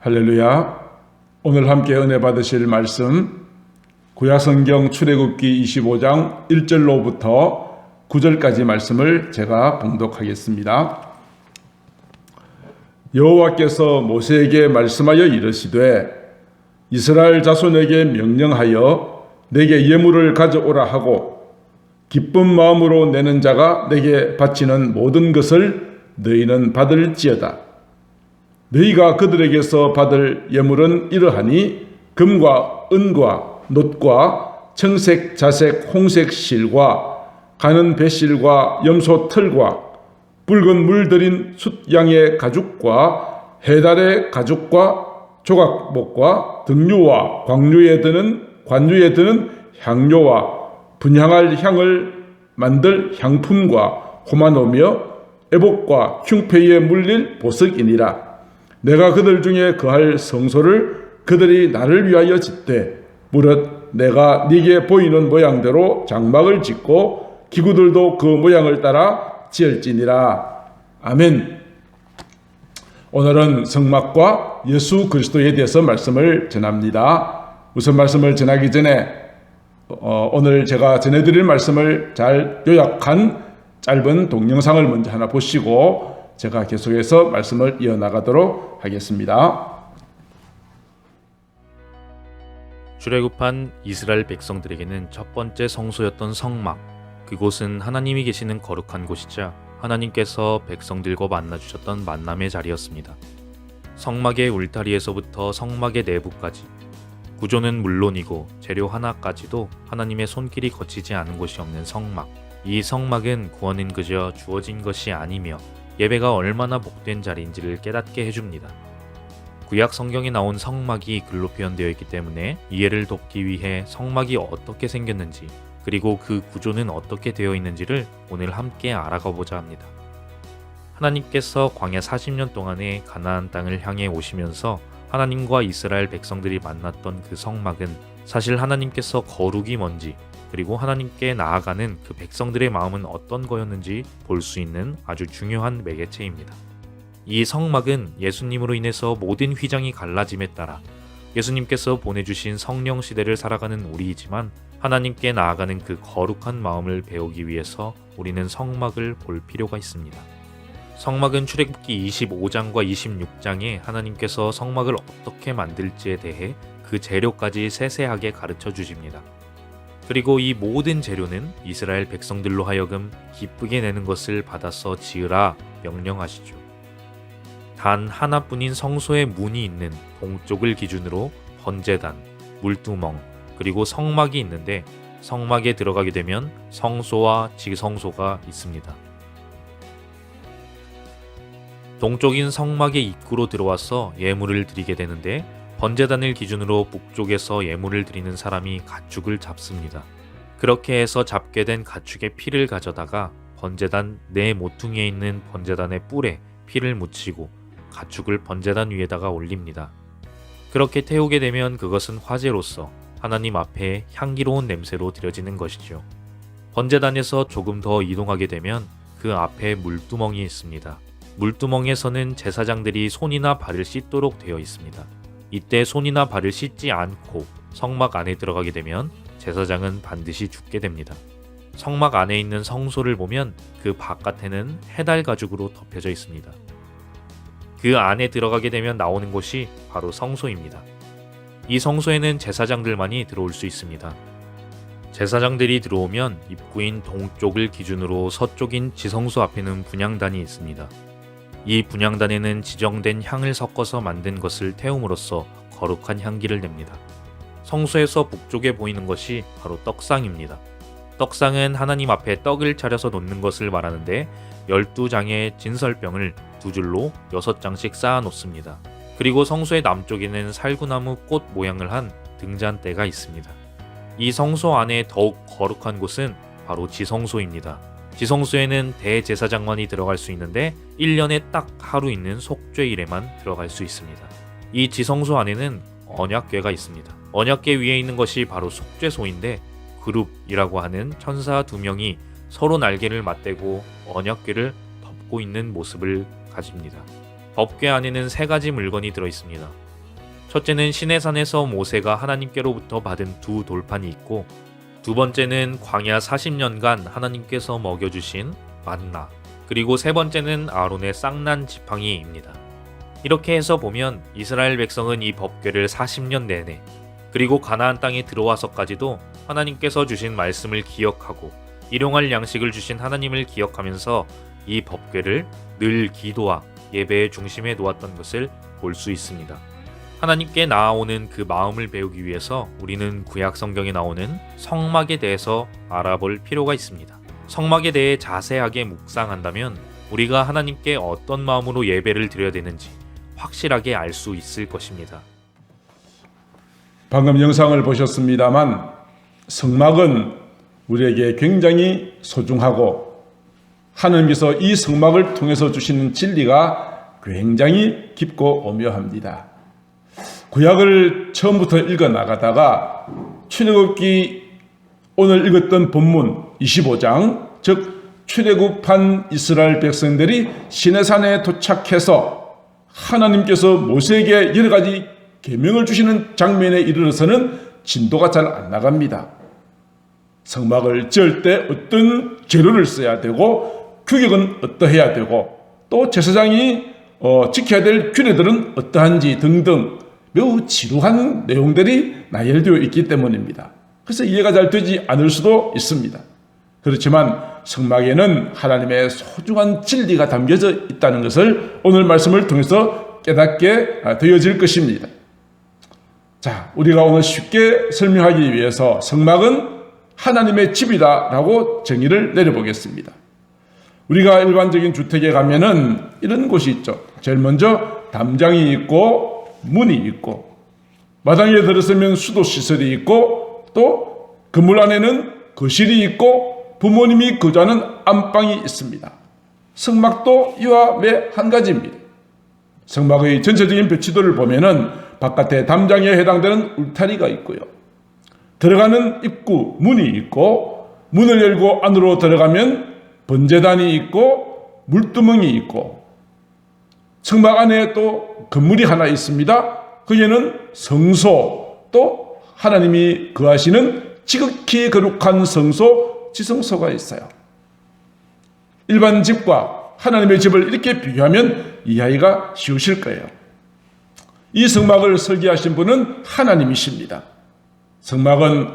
할렐루야. 오늘 함께 은혜 받으실 말씀 구약성경 출애굽기 25장 1절로부터 9절까지 말씀을 제가 봉독하겠습니다. 여호와께서 모세에게 말씀하여 이르시되 이스라엘 자손에게 명령하여 내게 예물을 가져오라 하고 기쁜 마음으로 내는 자가 내게 바치는 모든 것을 너희는 받을지어다. 너희가 그들에게서 받을 예물은 이러하니 금과 은과 놋과 청색, 자색, 홍색 실과 가는 배실과 염소 털과 붉은 물들인 숫양의 가죽과 해달의 가죽과 조각목과 등류와 관유에 드는 향료와 분향할 향을 만들 향품과 호마노며 애복과 흉패에 물릴 보석이니라. 내가 그들 중에 거할 성소를 그들이 나를 위하여 짓되 무릇 내가 네게 보이는 모양대로 장막을 짓고 기구들도 그 모양을 따라 지을지니라. 아멘. 오늘은 성막과 예수 그리스도에 대해서 말씀을 전합니다. 우선 말씀을 전하기 전에 오늘 제가 전해드릴 말씀을 잘 요약한 짧은 동영상을 먼저 하나 보시고 제가 계속해서 말씀을 이어나가도록 하겠습니다. 출애굽한 이스라엘 백성들에게는 첫 번째 성소였던 성막, 그곳은 하나님이 계시는 거룩한 곳이자 하나님께서 백성들과 만나주셨던 만남의 자리였습니다. 성막의 울타리에서부터 성막의 내부까지, 구조는 물론이고 재료 하나까지도 하나님의 손길이 거치지 않은 곳이 없는 성막. 이 성막은 구원은 그저 주어진 것이 아니며 예배가 얼마나 복된 자리인지를 깨닫게 해줍니다. 구약 성경에 나온 성막이 글로 표현되어 있기 때문에 이해를 돕기 위해 성막이 어떻게 생겼는지 그리고 그 구조는 어떻게 되어 있는지를 오늘 함께 알아가 보자 합니다. 하나님께서 광야 40년 동안의 가나안 땅을 향해 오시면서 하나님과 이스라엘 백성들이 만났던 그 성막은 사실 하나님께서 거룩이 뭔지 그리고 하나님께 나아가는 그 백성들의 마음은 어떤 거였는지 볼 수 있는 아주 중요한 매개체입니다. 이 성막은 예수님으로 인해서 모든 휘장이 갈라짐에 따라 예수님께서 보내주신 성령 시대를 살아가는 우리이지만 하나님께 나아가는 그 거룩한 마음을 배우기 위해서 우리는 성막을 볼 필요가 있습니다. 성막은 출애굽기 25장과 26장에 하나님께서 성막을 어떻게 만들지에 대해 그 재료까지 세세하게 가르쳐 주십니다. 그리고 이 모든 재료는 이스라엘 백성들로 하여금 기쁘게 내는 것을 받아서 지으라 명령하시죠. 단 하나뿐인 성소의 문이 있는 동쪽을 기준으로 번제단, 물두멍, 그리고 성막이 있는데 성막에 들어가게 되면 성소와 지성소가 있습니다. 동쪽인 성막의 입구로 들어와서 예물을 드리게 되는데 번제단을 기준으로 북쪽에서 예물을 드리는 사람이 가축을 잡습니다. 그렇게 해서 잡게 된 가축의 피를 가져다가 번제단 내 모퉁이에 있는 번제단의 뿔에 피를 묻히고 가축을 번제단 위에다가 올립니다. 그렇게 태우게 되면 그것은 화제로서 하나님 앞에 향기로운 냄새로 드려지는 것이죠. 번제단에서 조금 더 이동하게 되면 그 앞에 물두멍이 있습니다. 물두멍에서는 제사장들이 손이나 발을 씻도록 되어 있습니다. 이때 손이나 발을 씻지 않고 성막 안에 들어가게 되면 제사장은 반드시 죽게 됩니다. 성막 안에 있는 성소를 보면 그 바깥에는 해달 가죽으로 덮여져 있습니다. 그 안에 들어가게 되면 나오는 곳이 바로 성소입니다. 이 성소에는 제사장들만이 들어올 수 있습니다. 제사장들이 들어오면 입구인 동쪽을 기준으로 서쪽인 지성소 앞에는 분향단이 있습니다. 이 분향단에는 지정된 향을 섞어서 만든 것을 태움으로써 거룩한 향기를 냅니다. 성소에서 북쪽에 보이는 것이 바로 떡상입니다. 떡상은 하나님 앞에 떡을 차려서 놓는 것을 말하는데 12장의 진설병을 두 줄로 6장씩 쌓아 놓습니다. 그리고 성소의 남쪽에는 살구나무 꽃 모양을 한 등잔대가 있습니다. 이 성소 안에 더욱 거룩한 곳은 바로 지성소입니다. 지성소에는 대제사장만이 들어갈 수 있는데 1년에 딱 하루 있는 속죄일에만 들어갈 수 있습니다. 이 지성소 안에는 언약궤가 있습니다. 언약궤 위에 있는 것이 바로 속죄소인데 그룹이라고 하는 천사 2명이 서로 날개를 맞대고 언약궤를 덮고 있는 모습을 가집니다. 법궤 안에는 3가지 물건이 들어있습니다. 첫째는 시내산에서 모세가 하나님께로부터 받은 두 돌판이 있고, 두 번째는 광야 40년간 하나님께서 먹여주신 만나, 그리고 세 번째는 아론의 쌍난 지팡이입니다. 이렇게 해서 보면 이스라엘 백성은 이 법궤를 40년 내내, 그리고 가나안 땅에 들어와서까지도 하나님께서 주신 말씀을 기억하고 일용할 양식을 주신 하나님을 기억하면서 이 법궤를 늘 기도와 예배의 중심에 놓았던 것을 볼 수 있습니다. 하나님께 나아오는 그 마음을 배우기 위해서 우리는 구약 성경에 나오는 성막에 대해서 알아볼 필요가 있습니다. 성막에 대해 자세하게 묵상한다면 우리가 하나님께 어떤 마음으로 예배를 드려야 되는지 확실하게 알 수 있을 것입니다. 방금 영상을 보셨습니다만 성막은 우리에게 굉장히 소중하고 하나님께서 이 성막을 통해서 주시는 진리가 굉장히 깊고 오묘합니다. 구약을 처음부터 읽어 나가다가 출애굽기 오늘 읽었던 본문 25장, 즉 출애굽한 이스라엘 백성들이 시내산에 도착해서 하나님께서 모세에게 여러 가지 계명을 주시는 장면에 이르러서는 진도가 잘 안 나갑니다. 성막을 지을 때 어떤 재료를 써야 되고 규격은 어떠해야 되고 또 제사장이 지켜야 될 규례들은 어떠한지 등등 매우 지루한 내용들이 나열되어 있기 때문입니다. 그래서 이해가 잘 되지 않을 수도 있습니다. 그렇지만 성막에는 하나님의 소중한 진리가 담겨져 있다는 것을 오늘 말씀을 통해서 깨닫게 되어질 것입니다. 자, 우리가 오늘 쉽게 설명하기 위해서 성막은 하나님의 집이다라고 정의를 내려보겠습니다. 우리가 일반적인 주택에 가면은 이런 곳이 있죠. 제일 먼저 담장이 있고 문이 있고 마당에 들어서면 수도 시설이 있고 또 건물 안에는 거실이 있고 부모님이 거주하는 안방이 있습니다. 성막도 이와 매 한 가지입니다. 성막의 전체적인 배치도를 보면은 바깥에 담장에 해당되는 울타리가 있고요. 들어가는 입구 문이 있고 문을 열고 안으로 들어가면 번제단이 있고 물두멍이 있고 성막 안에 또 건물이 하나 있습니다. 거기에는 성소 또 하나님이 거하시는 지극히 거룩한 성소 지성소가 있어요. 일반 집과 하나님의 집을 이렇게 비교하면 이해하기가 쉬우실 거예요. 이 성막을 설계하신 분은 하나님이십니다. 성막은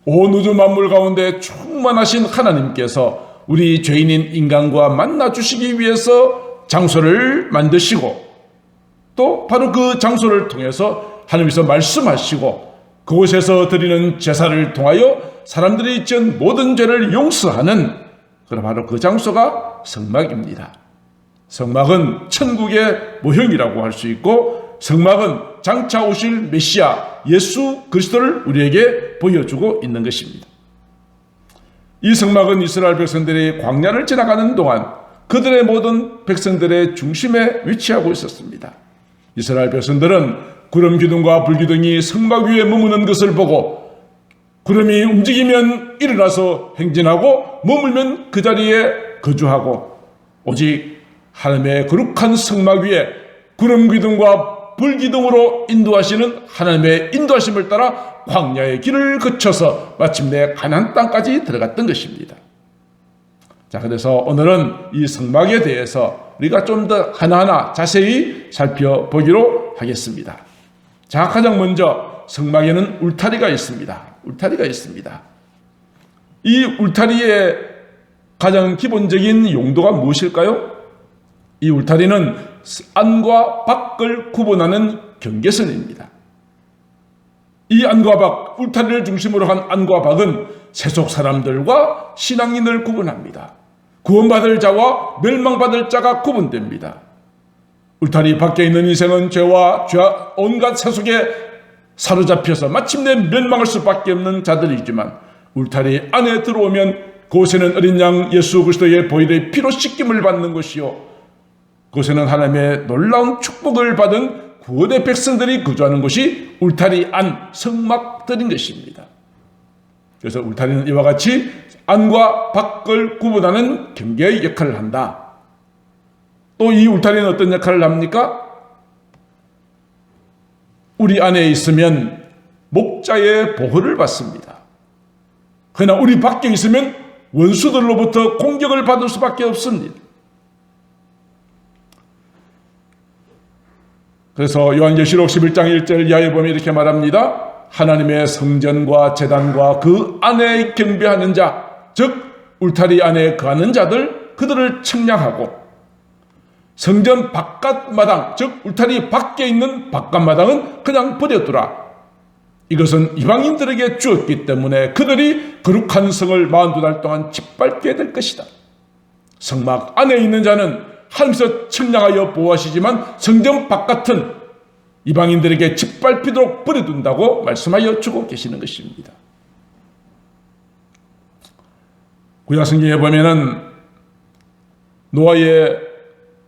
온 우주 만물 가운데 충만하신 하나님께서 우리 죄인인 인간과 만나 주시기 위해서 장소를 만드시고 또 바로 그 장소를 통해서 하나님께서 말씀하시고 그곳에서 드리는 제사를 통하여 사람들이 지은 모든 죄를 용서하는 바로 그 장소가 성막입니다. 성막은 천국의 모형이라고 할 수 있고 성막은 장차 오실 메시아 예수 그리스도를 우리에게 보여주고 있는 것입니다. 이 성막은 이스라엘 백성들이 광야를 지나가는 동안 그들의 모든 백성들의 중심에 위치하고 있었습니다. 이스라엘 백성들은 구름 기둥과 불 기둥이 성막 위에 머무는 것을 보고 구름이 움직이면 일어나서 행진하고 머물면 그 자리에 거주하고 오직 하나님의 거룩한 성막 위에 구름 기둥과 불 기둥으로 인도하시는 하나님의 인도하심을 따라 광야의 길을 거쳐서 마침내 가나안 땅까지 들어갔던 것입니다. 자, 그래서 오늘은 이 성막에 대해서 우리가 좀 더 하나하나 자세히 살펴보기로 하겠습니다. 자, 가장 먼저 성막에는 울타리가 있습니다. 울타리가 있습니다. 이 울타리의 가장 기본적인 용도가 무엇일까요? 이 울타리는 안과 밖을 구분하는 경계선입니다. 이 안과 밖, 울타리를 중심으로 한 안과 밖은 세속 사람들과 신앙인을 구분합니다. 구원받을 자와 멸망받을 자가 구분됩니다. 울타리 밖에 있는 인생은 죄와 온갖 세속에 사로잡혀서 마침내 멸망할 수밖에 없는 자들이지만 울타리 안에 들어오면 그곳에는 어린 양 예수 그리스도의 보혈의 피로 씻김을 받는 것이요 그곳에는 하나님의 놀라운 축복을 받은 구원의 백성들이 거주하는 곳이 울타리 안 성막들인 것입니다. 그래서 울타리는 이와 같이 안과 밖을 구분하는 경계의 역할을 한다. 또 이 울타리는 어떤 역할을 합니까? 우리 안에 있으면 목자의 보호를 받습니다. 그러나 우리 밖에 있으면 원수들로부터 공격을 받을 수밖에 없습니다. 그래서 요한계시록 11장 1절 이하에 보면 이렇게 말합니다. 하나님의 성전과 제단과 그 안에 경배하는 자, 즉 울타리 안에 거하는 자들, 그들을 측량하고 성전 바깥마당, 즉 울타리 밖에 있는 바깥마당은 그냥 버려두라. 이것은 이방인들에게 주었기 때문에 그들이 거룩한 성을 42달 동안 짓밟게 될 것이다. 성막 안에 있는 자는 하나님께서 측량하여 보호하시지만 성전 바깥은 이방인들에게 짓밟히도록 버려둔다고 말씀하여 주고 계시는 것입니다. 구약 성경에 보면은 노아의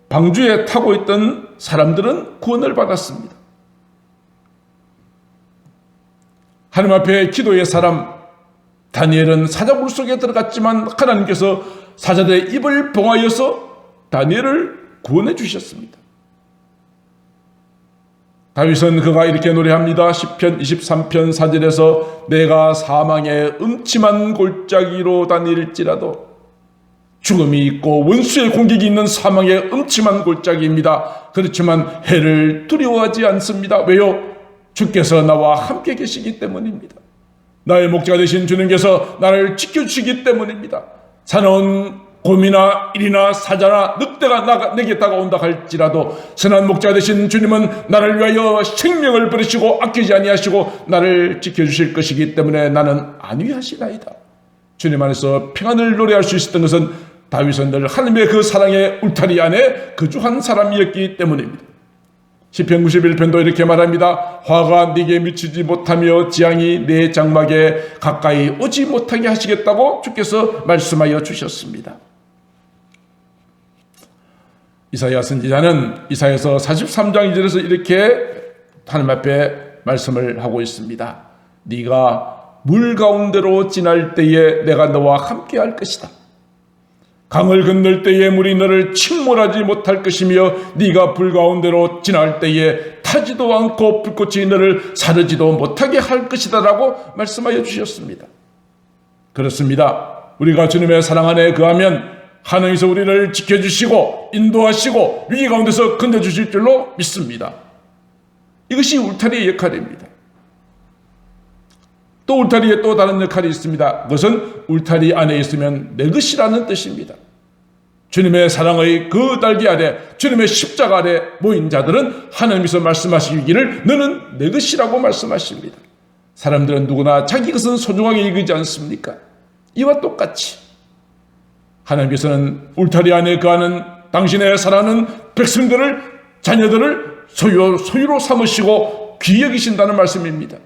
방주에 타고 있던 사람들은 구원을 받았습니다. 하나님 앞에 기도의 사람 다니엘은 사자굴 속에 들어갔지만 하나님께서 사자들의 입을 봉하여서 다니엘을 구원해 주셨습니다. 다윗은 그가 이렇게 노래합니다. 시편 23편 4절에서 내가 사망의 음침한 골짜기로 다닐지라도 죽음이 있고 원수의 공격이 있는 사망의 음침한 골짜기입니다. 그렇지만 해를 두려워하지 않습니다. 왜요? 주께서 나와 함께 계시기 때문입니다. 나의 목자가 되신 주님께서 나를 지켜주시기 때문입니다. 사나운 곰이나 일이나 사자나 늑대가 내게 다가온다 할지라도 선한 목자가 되신 주님은 나를 위하여 생명을 버리시고 아끼지 아니하시고 나를 지켜주실 것이기 때문에 나는 안위하시나이다. 주님 안에서 평안을 노래할 수 있었던 것은 다윗은 늘 하나님의 그 사랑의 울타리 안에 거주한 사람이었기 때문입니다. 시편 91편도 이렇게 말합니다. 화가 네게 미치지 못하며 지향이 내 장막에 가까이 오지 못하게 하시겠다고 주께서 말씀하여 주셨습니다. 이사야 선지자는 이사야서 43장 2절에서 이렇게 하나님 앞에 말씀을 하고 있습니다. 네가 물 가운데로 지날 때에 내가 너와 함께 할 것이다. 강을 건널 때에 물이 너를 침몰하지 못할 것이며 네가 불 가운데로 지날 때에 타지도 않고 불꽃이 너를 사르지도 못하게 할 것이다 라고 말씀하여 주셨습니다. 그렇습니다. 우리가 주님의 사랑 안에 거하면 하나님께서 우리를 지켜주시고 인도하시고 위기 가운데서 건져주실 줄로 믿습니다. 이것이 울타리의 역할입니다. 또 울타리에 또 다른 역할이 있습니다. 그것은 울타리 안에 있으면 내 것이라는 뜻입니다. 주님의 사랑의 그 날개 아래 주님의 십자가 아래 모인 자들은 하나님께서 말씀하시기를 너는 내 것이라고 말씀하십니다. 사람들은 누구나 자기 것은 소중하게 여기지 않습니까? 이와 똑같이 하나님께서는 울타리 안에 거하는 당신의 사랑하는 백성들을 자녀들을 소유로 삼으시고 귀히 여기신다는 말씀입니다.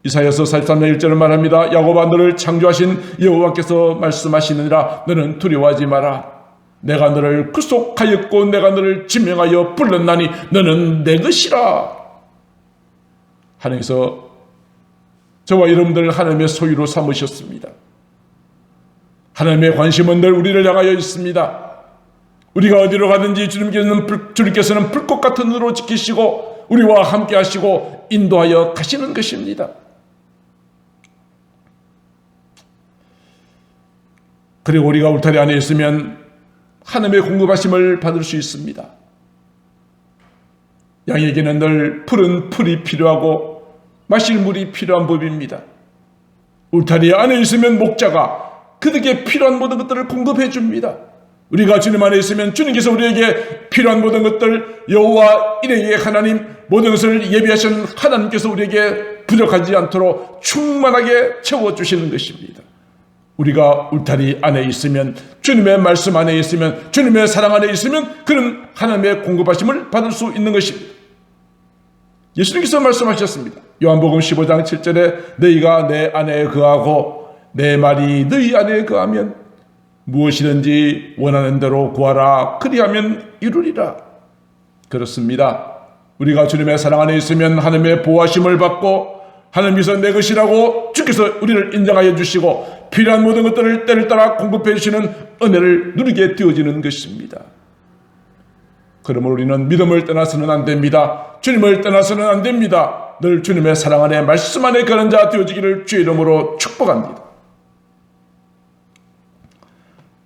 이사야서 43장 1절을 말합니다. 야곱아 너를 창조하신 여호와께서 말씀하시느니라 너는 두려워하지 마라. 내가 너를 구속하였고 내가 너를 지명하여 불렀나니 너는 내 것이라. 하나님께서 저와 여러분들 하나님의 소유로 삼으셨습니다. 하나님의 관심은 늘 우리를 향하여 있습니다. 우리가 어디로 가든지 주님께서는 불꽃 같은 눈으로 지키시고 우리와 함께 하시고 인도하여 가시는 것입니다. 그리고 우리가 울타리 안에 있으면 하나님의 공급하심을 받을 수 있습니다. 양에게는 늘 푸른 풀이 필요하고 마실 물이 필요한 법입니다. 울타리 안에 있으면 목자가 그들에게 필요한 모든 것들을 공급해 줍니다. 우리가 주님 안에 있으면 주님께서 우리에게 필요한 모든 것들 여호와 이레의 하나님 모든 것을 예비하신 하나님께서 우리에게 부족하지 않도록 충만하게 채워주시는 것입니다. 우리가 울타리 안에 있으면 주님의 말씀 안에 있으면 주님의 사랑 안에 있으면 그런 하나님의 공급하심을 받을 수 있는 것입니다. 예수님께서 말씀하셨습니다. 요한복음 15장 7절에 너희가 내 안에 거하고 내 말이 너희 안에 거하면 무엇이든지 원하는 대로 구하라 그리하면 이루리라. 그렇습니다. 우리가 주님의 사랑 안에 있으면 하나님의 보호하심을 받고 하나님께서 내 것이라고 주께서 우리를 인정하여 주시고 필요한 모든 것들을 때를 따라 공급해 주시는 은혜를 누리게 되어지는 것입니다. 그러므로 우리는 믿음을 떠나서는 안 됩니다. 주님을 떠나서는 안 됩니다. 늘 주님의 사랑 안에 말씀 안에 거는 자 되어지기를 주의 이름으로 축복합니다.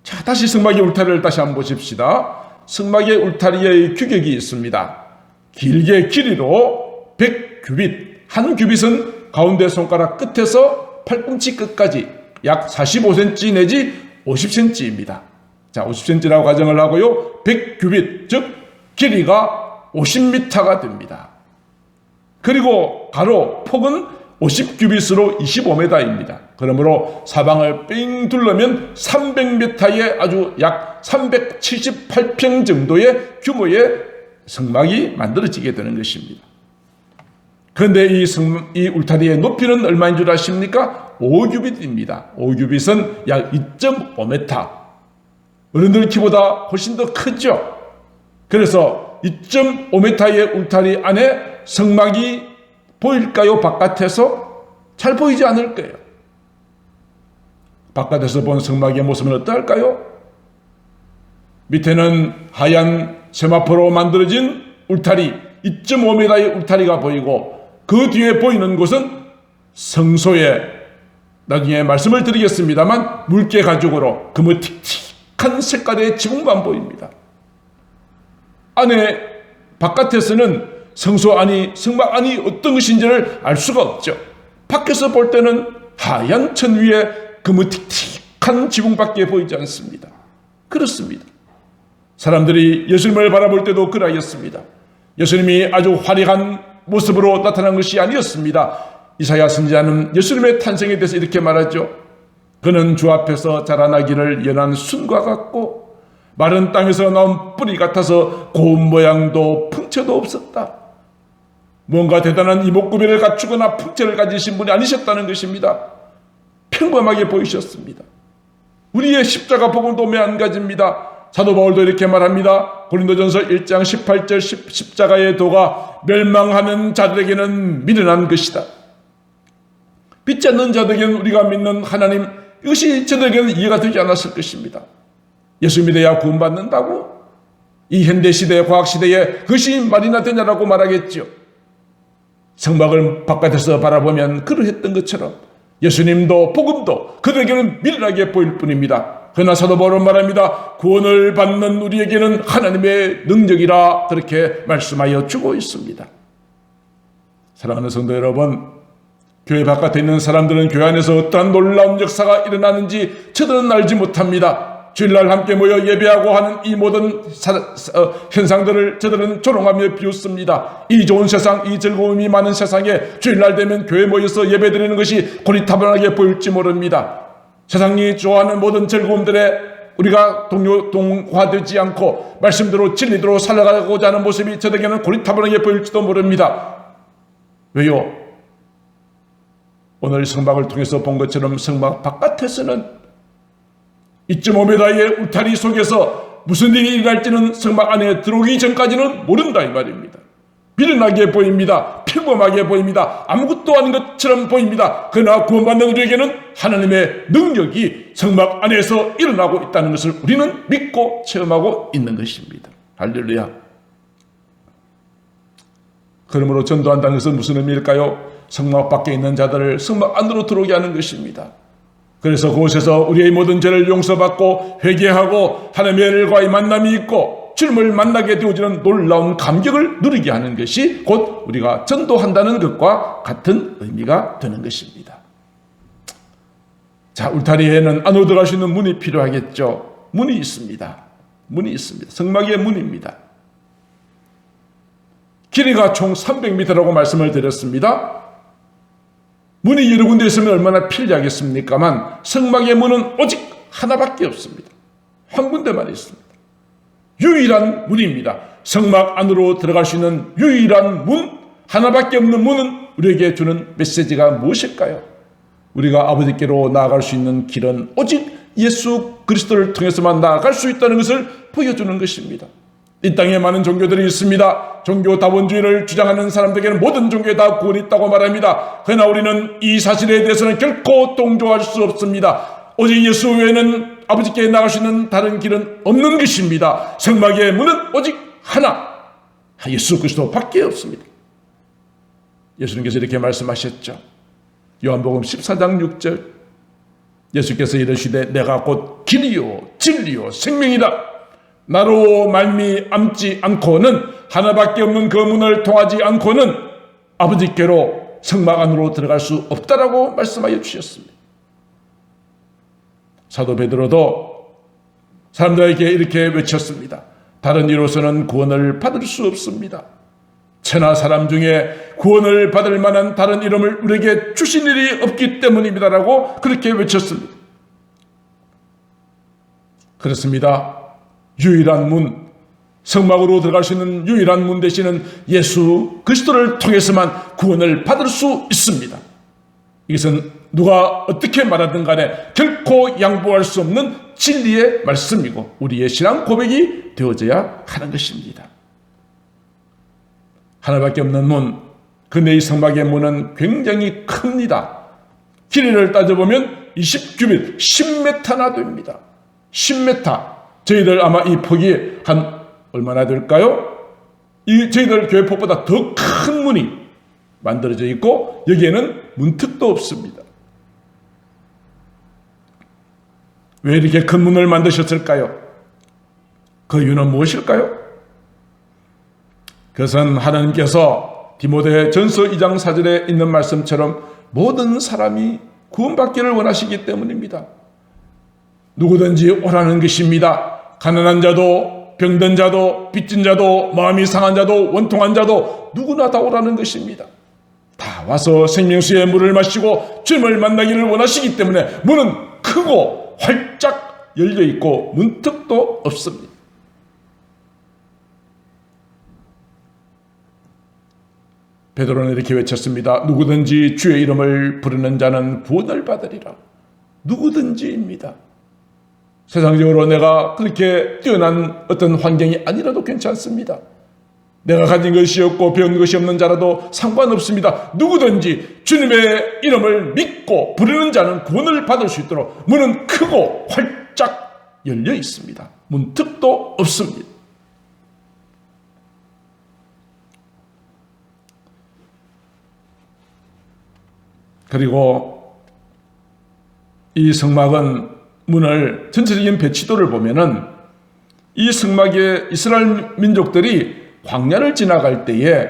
자, 다시 성막의 울타리를 다시 한번 보십시다. 성막의 울타리의 규격이 있습니다. 길게 길이로 100규빗, 한 규빗은 가운데 손가락 끝에서 팔꿈치 끝까지 약 45cm 내지 50cm입니다. 자, 50cm라고 가정을 하고요. 100규빗, 즉 길이가 50m가 됩니다. 그리고 가로, 폭은 50규빗으로 25m입니다. 그러므로 사방을 삥 둘러면 300m의 아주 약 378평 정도의 규모의 성막이 만들어지게 되는 것입니다. 그런데 이 울타리의 높이는 얼마인 줄 아십니까? 5규빗입니다. 5규빗은 약 2.5m. 어른들 키보다 훨씬 더 크죠. 그래서 2.5m의 울타리 안에 성막이 보일까요? 바깥에서? 잘 보이지 않을 거예요. 바깥에서 본 성막의 모습은 어떨까요? 밑에는 하얀 세마포로 만들어진 울타리, 2.5m의 울타리가 보이고 그 뒤에 보이는 곳은 성소에 나중에 말씀을 드리겠습니다만 물개 가죽으로 그무틱틱한 색깔의 지붕만 보입니다. 안에 바깥에서는 성소 안이 성막 안이 어떤 것인지를 알 수가 없죠. 밖에서 볼 때는 하얀 천 위에 그무틱틱한 지붕밖에 보이지 않습니다. 그렇습니다. 사람들이 예수님을 바라볼 때도 그러하였습니다. 예수님이 아주 화려한 모습으로 나타난 것이 아니었습니다. 이사야 선지자는 예수님의 탄생에 대해서 이렇게 말하죠. 그는 주 앞에서 자라나기를 연한 순과 같고 마른 땅에서 나온 뿌리 같아서 고운 모양도 풍채도 없었다. 뭔가 대단한 이목구비를 갖추거나 풍채를 가지신 분이 아니셨다는 것입니다. 평범하게 보이셨습니다. 우리의 십자가 복음도 매한가지입니다. 사도 바울도 이렇게 말합니다. 고린도전서 1장 18절 십자가의 도가 멸망하는 자들에게는 미련한 것이다. 믿지 않는 자들에게는 우리가 믿는 하나님, 이것이 저들에게는 이해가 되지 않았을 것입니다. 예수 믿어야 구원받는다고? 이 현대시대, 과학시대에 그것이 말이나 되냐라고 말하겠죠. 성막을 바깥에서 바라보면 그러했던 것처럼 예수님도 복음도 그들에게는 미련하게 보일 뿐입니다. 그러나 사도 바울은 말합니다. 구원을 받는 우리에게는 하나님의 능력이라 그렇게 말씀하여 주고 있습니다. 사랑하는 성도 여러분, 교회 바깥에 있는 사람들은 교회 안에서 어떠한 놀라운 역사가 일어나는지 저들은 알지 못합니다. 주일날 함께 모여 예배하고 하는 이 모든 현상들을 저들은 조롱하며 비웃습니다. 이 좋은 세상, 이 즐거움이 많은 세상에 주일날 되면 교회 모여서 예배드리는 것이 고리타분하게 보일지 모릅니다. 세상이 좋아하는 모든 즐거움들에 우리가 동화되지 않고 말씀대로 진리대로 살아가고자 하는 모습이 저에게는 고리타분하게 보일지도 모릅니다. 왜요? 오늘 성막을 통해서 본 것처럼 성막 바깥에서는 2.5m의 울타리 속에서 무슨 일이 일어날지는 성막 안에 들어오기 전까지는 모른다 이 말입니다. 미련하게 보입니다. 평범하게 보입니다. 아무것도 아닌 것처럼 보입니다. 그러나 구원받는 우리에게는 하나님의 능력이 성막 안에서 일어나고 있다는 것을 우리는 믿고 체험하고 있는 것입니다. 할렐루야. 그러므로 전도한다는 것은 무슨 의미일까요? 성막 밖에 있는 자들을 성막 안으로 들어오게 하는 것입니다. 그래서 그곳에서 우리의 모든 죄를 용서받고 회개하고 하나님과의 만남이 있고 주님을 만나게 되어지는 놀라운 감격을 누리게 하는 것이 곧 우리가 전도한다는 것과 같은 의미가 되는 것입니다. 자, 울타리에는 안으로 들어갈 수 있는 문이 필요하겠죠. 문이 있습니다. 문이 있습니다. 성막의 문입니다. 길이가 총 300m라고 말씀을 드렸습니다. 문이 여러 군데 있으면 얼마나 편리하겠습니까만 성막의 문은 오직 하나밖에 없습니다. 한 군데만 있습니다. 유일한 문입니다. 성막 안으로 들어갈 수 있는 유일한 문, 하나밖에 없는 문은 우리에게 주는 메시지가 무엇일까요? 우리가 아버지께로 나아갈 수 있는 길은 오직 예수 그리스도를 통해서만 나아갈 수 있다는 것을 보여주는 것입니다. 이 땅에 많은 종교들이 있습니다. 종교다원주의를 주장하는 사람들에게는 모든 종교에 다 구원이 있다고 말합니다. 그러나 우리는 이 사실에 대해서는 결코 동조할 수 없습니다. 오직 예수 외에는 아버지께 나갈 수 있는 다른 길은 없는 것입니다. 성막의 문은 오직 하나, 예수 그리스도밖에 없습니다. 예수님께서 이렇게 말씀하셨죠. 요한복음 14장 6절, 예수께서 이르시되 내가 곧 길이요 진리요 생명이다. 나로 말미암지 않고는, 하나밖에 없는 그 문을 통하지 않고는 아버지께로 성막 안으로 들어갈 수 없다라고 말씀하여 주셨습니다. 사도 베드로도 사람들에게 이렇게 외쳤습니다. 다른 이로서는 구원을 받을 수 없습니다. 천하 사람 중에 구원을 받을 만한 다른 이름을 우리에게 주신 일이 없기 때문입니다라고 그렇게 외쳤습니다. 그렇습니다. 유일한 문, 성막으로 들어갈 수 있는 유일한 문 되시는 예수 그리스도를 통해서만 구원을 받을 수 있습니다. 이것은 누가 어떻게 말하든 간에 결코 양보할 수 없는 진리의 말씀이고 우리의 신앙 고백이 되어져야 하는 것입니다. 하나밖에 없는 문, 그 내 성막의 문은 굉장히 큽니다. 길이를 따져보면 20규빗, 10m나 됩니다. 10m. 저희들 아마 이 폭이 한 얼마나 될까요? 저희들 교회 폭보다 더 큰 문이 만들어져 있고 여기에는 문턱도 없습니다. 왜 이렇게 큰 문을 만드셨을까요? 그 이유는 무엇일까요? 그것은 하나님께서 디모데 전서 2장 4절에 있는 말씀처럼 모든 사람이 구원받기를 원하시기 때문입니다. 누구든지 오라는 것입니다. 가난한 자도, 병든 자도, 빚진 자도, 마음이 상한 자도, 원통한 자도 누구나 다 오라는 것입니다. 다 와서 생명수의 물을 마시고 주님을 만나기를 원하시기 때문에 문은 크고 활짝 열려 있고 문턱도 없습니다. 베드로는 이렇게 외쳤습니다. 누구든지 주의 이름을 부르는 자는 구원을 받으리라. 누구든지입니다. 세상적으로 내가 그렇게 뛰어난 어떤 환경이 아니라도 괜찮습니다. 내가 가진 것이 없고 배운 것이 없는 자라도 상관없습니다. 누구든지 주님의 이름을 믿고 부르는 자는 구원을 받을 수 있도록 문은 크고 활짝 열려 있습니다. 문턱도 없습니다. 그리고 이 성막은 문을 전체적인 배치도를 보면은 이 성막에 이스라엘 민족들이 광야를 지나갈 때에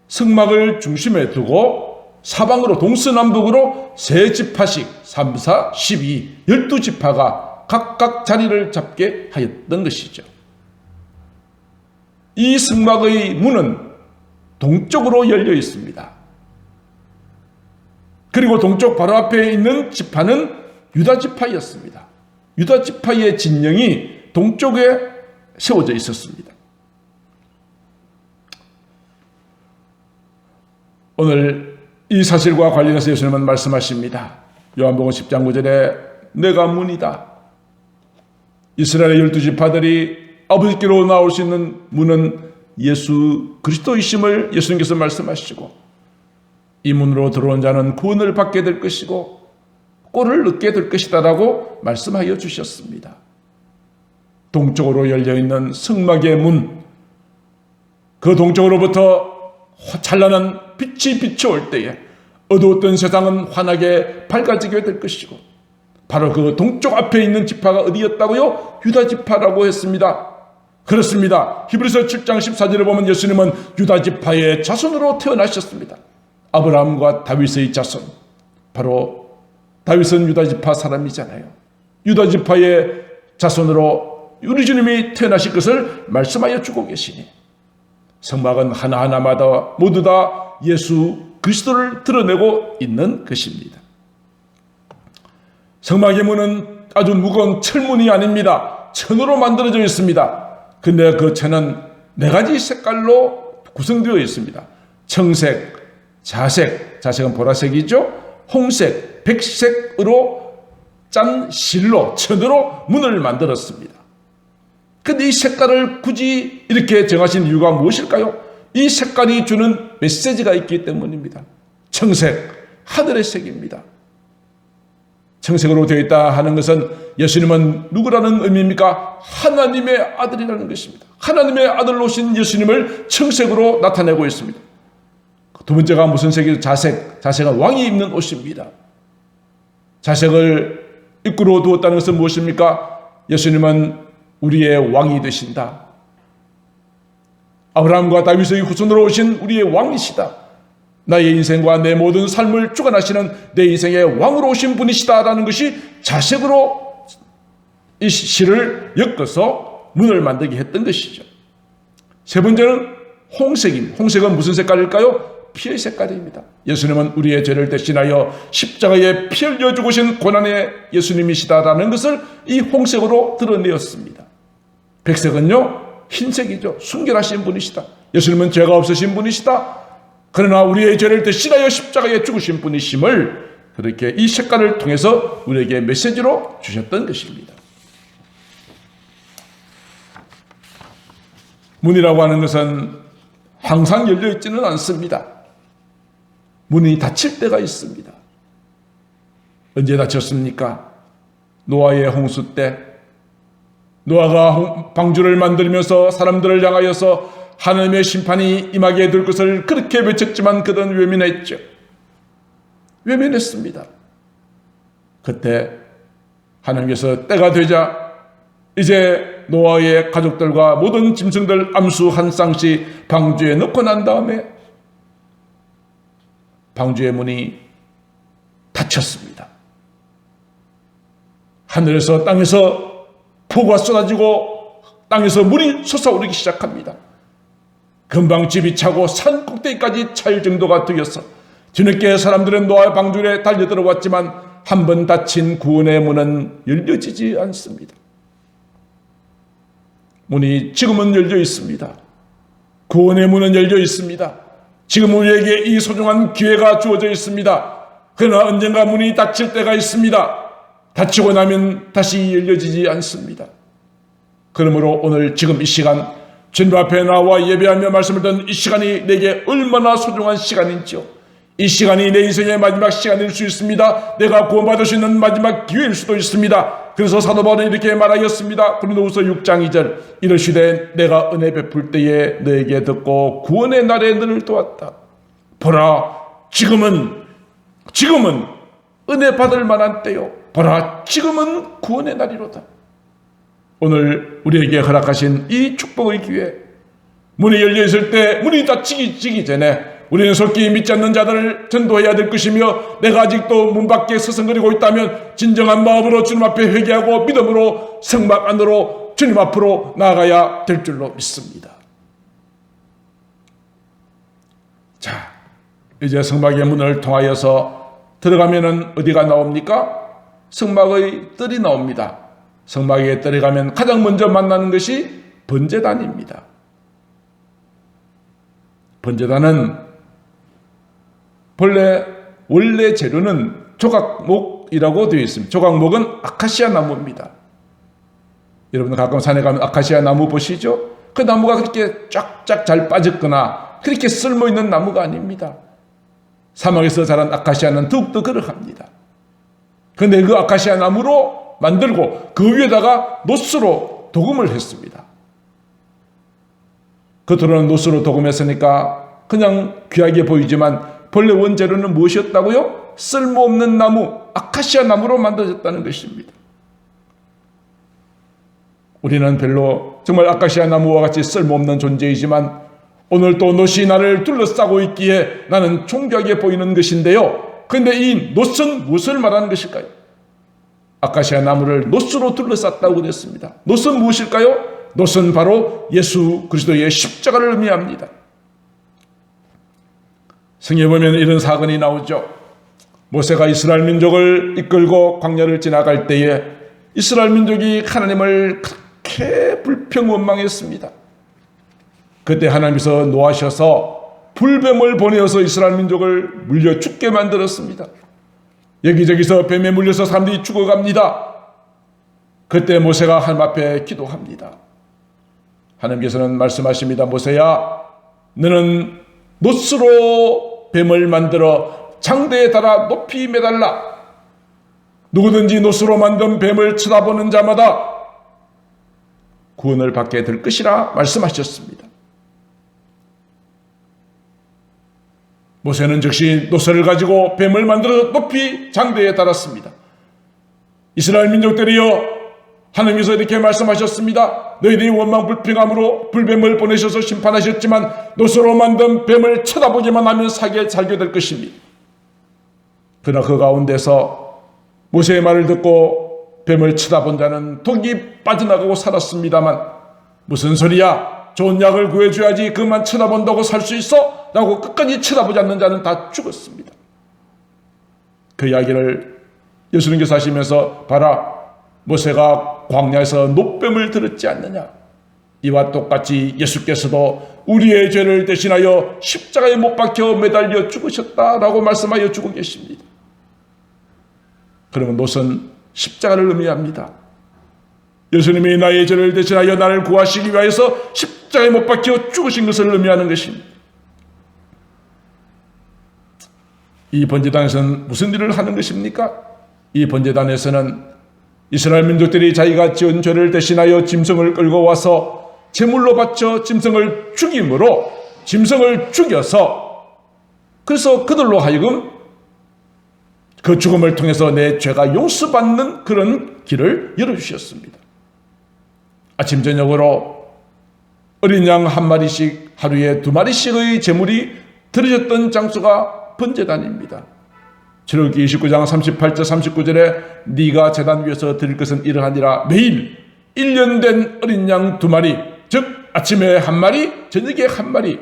성막을 중심에 두고 사방으로 동서남북으로 세 지파씩 3, 4, 12, 12지파가 각각 자리를 잡게 하였던 것이죠. 이 성막의 문은 동쪽으로 열려 있습니다. 그리고 동쪽 바로 앞에 있는 지파는 유다 지파였습니다. 유다 지파의 진영이 동쪽에 세워져 있었습니다. 오늘 이 사실과 관련해서 예수님은 말씀하십니다. 요한복음 10장 9절에 내가 문이다. 이스라엘의 12지파들이 아버지께로 나올 수 있는 문은 예수 그리스도이심을 예수님께서 말씀하시고 이 문으로 들어온 자는 구원을 받게 될 것이고 꼴을 얻게 될 것이다 라고 말씀하여 주셨습니다. 동쪽으로 열려있는 성막의 문, 그 동쪽으로부터 찬란한 빛이 비춰올 때에 어두웠던 세상은 환하게 밝아지게 될 것이고 바로 그 동쪽 앞에 있는 지파가 어디였다고요? 유다 지파라고 했습니다. 그렇습니다. 히브리서 7장 14절에 보면 예수님은 유다 지파의 자손으로 태어나셨습니다. 아브라함과 다윗의 자손, 바로 다윗은 유다 지파 사람이잖아요. 유다 지파의 자손으로 우리 주님이 태어나실 것을 말씀하여 주고 계시니 성막은 하나하나마다 모두 다 예수 그리스도를 드러내고 있는 것입니다. 성막의 문은 아주 무거운 철문이 아닙니다. 천으로 만들어져 있습니다. 근데 그 천은 네 가지 색깔로 구성되어 있습니다. 청색, 자색, 자색은 보라색이죠. 홍색, 백색으로 짠 실로, 천으로 문을 만들었습니다. 근데 이 색깔을 굳이 이렇게 정하신 이유가 무엇일까요? 이 색깔이 주는 메시지가 있기 때문입니다. 청색, 하늘의 색입니다. 청색으로 되어 있다 하는 것은 예수님은 누구라는 의미입니까? 하나님의 아들이라는 것입니다. 하나님의 아들로 오신 예수님을 청색으로 나타내고 있습니다. 두 번째가 무슨 색이죠? 자색. 자색은 왕이 입는 옷입니다. 자색을 입구로 두었다는 것은 무엇입니까? 예수님은 우리의 왕이 되신다. 아브라함과 다윗의 후손으로 오신 우리의 왕이시다. 나의 인생과 내 모든 삶을 주관하시는 내 인생의 왕으로 오신 분이시다라는 것이 자색으로 이 시를 엮어서 문을 만들게 했던 것이죠. 세 번째는 홍색입니다. 홍색은 무슨 색깔일까요? 피의 색깔입니다. 예수님은 우리의 죄를 대신하여 십자가에 피 흘려 죽으신 고난의 예수님이시다라는 것을 이 홍색으로 드러내었습니다. 백색은요, 흰색이죠. 순결하신 분이시다. 예수님은 죄가 없으신 분이시다. 그러나 우리의 죄를 대신하여 십자가에 죽으신 분이심을 그렇게 이 색깔을 통해서 우리에게 메시지로 주셨던 것입니다. 문이라고 하는 것은 항상 열려 있지는 않습니다. 문이 닫힐 때가 있습니다. 언제 닫혔습니까? 노아의 홍수 때 노아가 방주를 만들면서 사람들을 향하여서 하나님의 심판이 임하게 될 것을 그렇게 외쳤지만 그들은 외면했죠. 외면했습니다. 그때 하나님께서 때가 되자 이제 노아의 가족들과 모든 짐승들 암수 한 쌍씩 방주에 넣고 난 다음에 방주의 문이 닫혔습니다. 하늘에서 땅에서 폭우가 쏟아지고 땅에서 물이 솟아오르기 시작합니다. 금방 집이 차고 산 꼭대기까지 찰 정도가 되어서 뒤늦게 사람들은 노아의 방주에 달려들어왔지만 한 번 닫힌 구원의 문은 열려지지 않습니다. 문이 지금은 열려 있습니다. 구원의 문은 열려 있습니다. 지금 우리에게 이 소중한 기회가 주어져 있습니다. 그러나 언젠가 문이 닫힐 때가 있습니다. 닫히고 나면 다시 열려지지 않습니다. 그러므로 오늘 지금 이 시간 주님 앞에 나와 예배하며 말씀을 듣는 이 시간이 내게 얼마나 소중한 시간인지요. 이 시간이 내 인생의 마지막 시간일 수 있습니다. 내가 구원받을 수 있는 마지막 기회일 수도 있습니다. 그래서 사도 바울은 이렇게 말하였습니다. 고린도후서 6장 2절 이르시되 내가 은혜 베풀 때에 너에게 듣고 구원의 날에 너를 도왔다. 보라 지금은 은혜 받을 만한 때요. 보라 지금은 구원의 날이로다. 오늘 우리에게 허락하신 이 축복의 기회, 문이 열려 있을 때 문이 닫히기 전에 우리는 속히 믿지 않는 자들을 전도해야 될 것이며, 내가 아직도 문 밖에 서성거리고 있다면 진정한 마음으로 주님 앞에 회개하고 믿음으로 성막 안으로 주님 앞으로 나아가야 될 줄로 믿습니다. 자, 이제 성막의 문을 통하여서 들어가면은 어디가 나옵니까? 성막의 뜰이 나옵니다. 성막에 들어가면 가장 먼저 만나는 것이 번제단입니다. 번제단은 원래 재료는 조각목이라고 되어 있습니다. 조각목은 아카시아 나무입니다. 여러분 가끔 산에 가면 아카시아 나무 보시죠? 그 나무가 그렇게 쫙쫙 잘 빠졌거나 그렇게 쓸모있는 나무가 아닙니다. 사막에서 자란 아카시아는 더욱더 그러합니다. 그런데 그 아카시아 나무로 만들고 그 위에다가 노스로 도금을 했습니다. 겉으로는 노스로 도금했으니까 그냥 귀하게 보이지만 본래 원재료는 무엇이었다고요? 쓸모없는 나무, 아카시아 나무로 만들어졌다는 것입니다. 우리는 별로 정말 아카시아 나무와 같이 쓸모없는 존재이지만 오늘 또 노시 나를 둘러싸고 있기에 나는 존귀하게 보이는 것인데요. 그런데 이 노스는 무엇을 말하는 것일까요? 아카시아 나무를 노스로 둘러쌌다고 그랬습니다. 노스는 무엇일까요? 노스는 바로 예수 그리스도의 십자가를 의미합니다. 성경에 보면 이런 사건이 나오죠. 모세가 이스라엘 민족을 이끌고 광야를 지나갈 때에 이스라엘 민족이 하나님을 그렇게 불평원망했습니다. 그때 하나님께서 노하셔서 불뱀을 보내어서 이스라엘 민족을 물려 죽게 만들었습니다. 여기저기서 뱀에 물려서 사람들이 죽어갑니다. 그때 모세가 하나님 앞에 기도합니다. 하나님께서는 말씀하십니다. 모세야, 너는 노스로 뱀을 만들어 장대에 달아 높이 매달라. 누구든지 노스로 만든 뱀을 쳐다보는 자마다 구원을 받게 될 것이라 말씀하셨습니다. 모세는 즉시 노스를 가지고 뱀을 만들어 높이 장대에 달았습니다. 이스라엘 민족들이여, 하나님께서 이렇게 말씀하셨습니다. 너희들이 원망불평함으로 불뱀을 보내셔서 심판하셨지만 노스로 만든 뱀을 쳐다보기만 하면 살게 될 것입니다. 그러나 그 가운데서 모세의 말을 듣고 뱀을 쳐다본 자는 독이 빠져나가고 살았습니다만, 무슨 소리야, 좋은 약을 구해줘야지 그만 쳐다본다고 살 수 있어? 라고 끝까지 쳐다보지 않는 자는 다 죽었습니다. 그 이야기를 예수님께서 하시면서, 봐라, 모세가 광야에서 노뱀을 들었지 않느냐. 이와 똑같이 예수께서도 우리의 죄를 대신하여 십자가에 못 박혀 매달려 죽으셨다라고 말씀하여 주고 계십니다. 그러면 노선 십자가를 의미합니다. 예수님이 나의 죄를 대신하여 나를 구하시기 위하여서 십자가에 못 박혀 죽으신 것을 의미하는 것입니다. 이 번제단에서는 무슨 일을 하는 것입니까? 이 번제단에서는 이스라엘 민족들이 자기가 지은 죄를 대신하여 짐승을 끌고 와서 제물로 바쳐 짐승을 죽임으로 짐승을 죽여서, 그래서 그들로 하여금 그 죽음을 통해서 내 죄가 용서받는 그런 길을 열어주셨습니다. 아침 저녁으로 어린 양 한 마리씩, 하루에 2마리씩의 제물이 드려졌던 장소가 번제단입니다. 출애굽기 29장 38절 39절에 네가 제단 위에서 드릴 것은 이러하니라. 매일 1년 된 어린 양 2마리, 즉 아침에 1마리, 저녁에 1마리,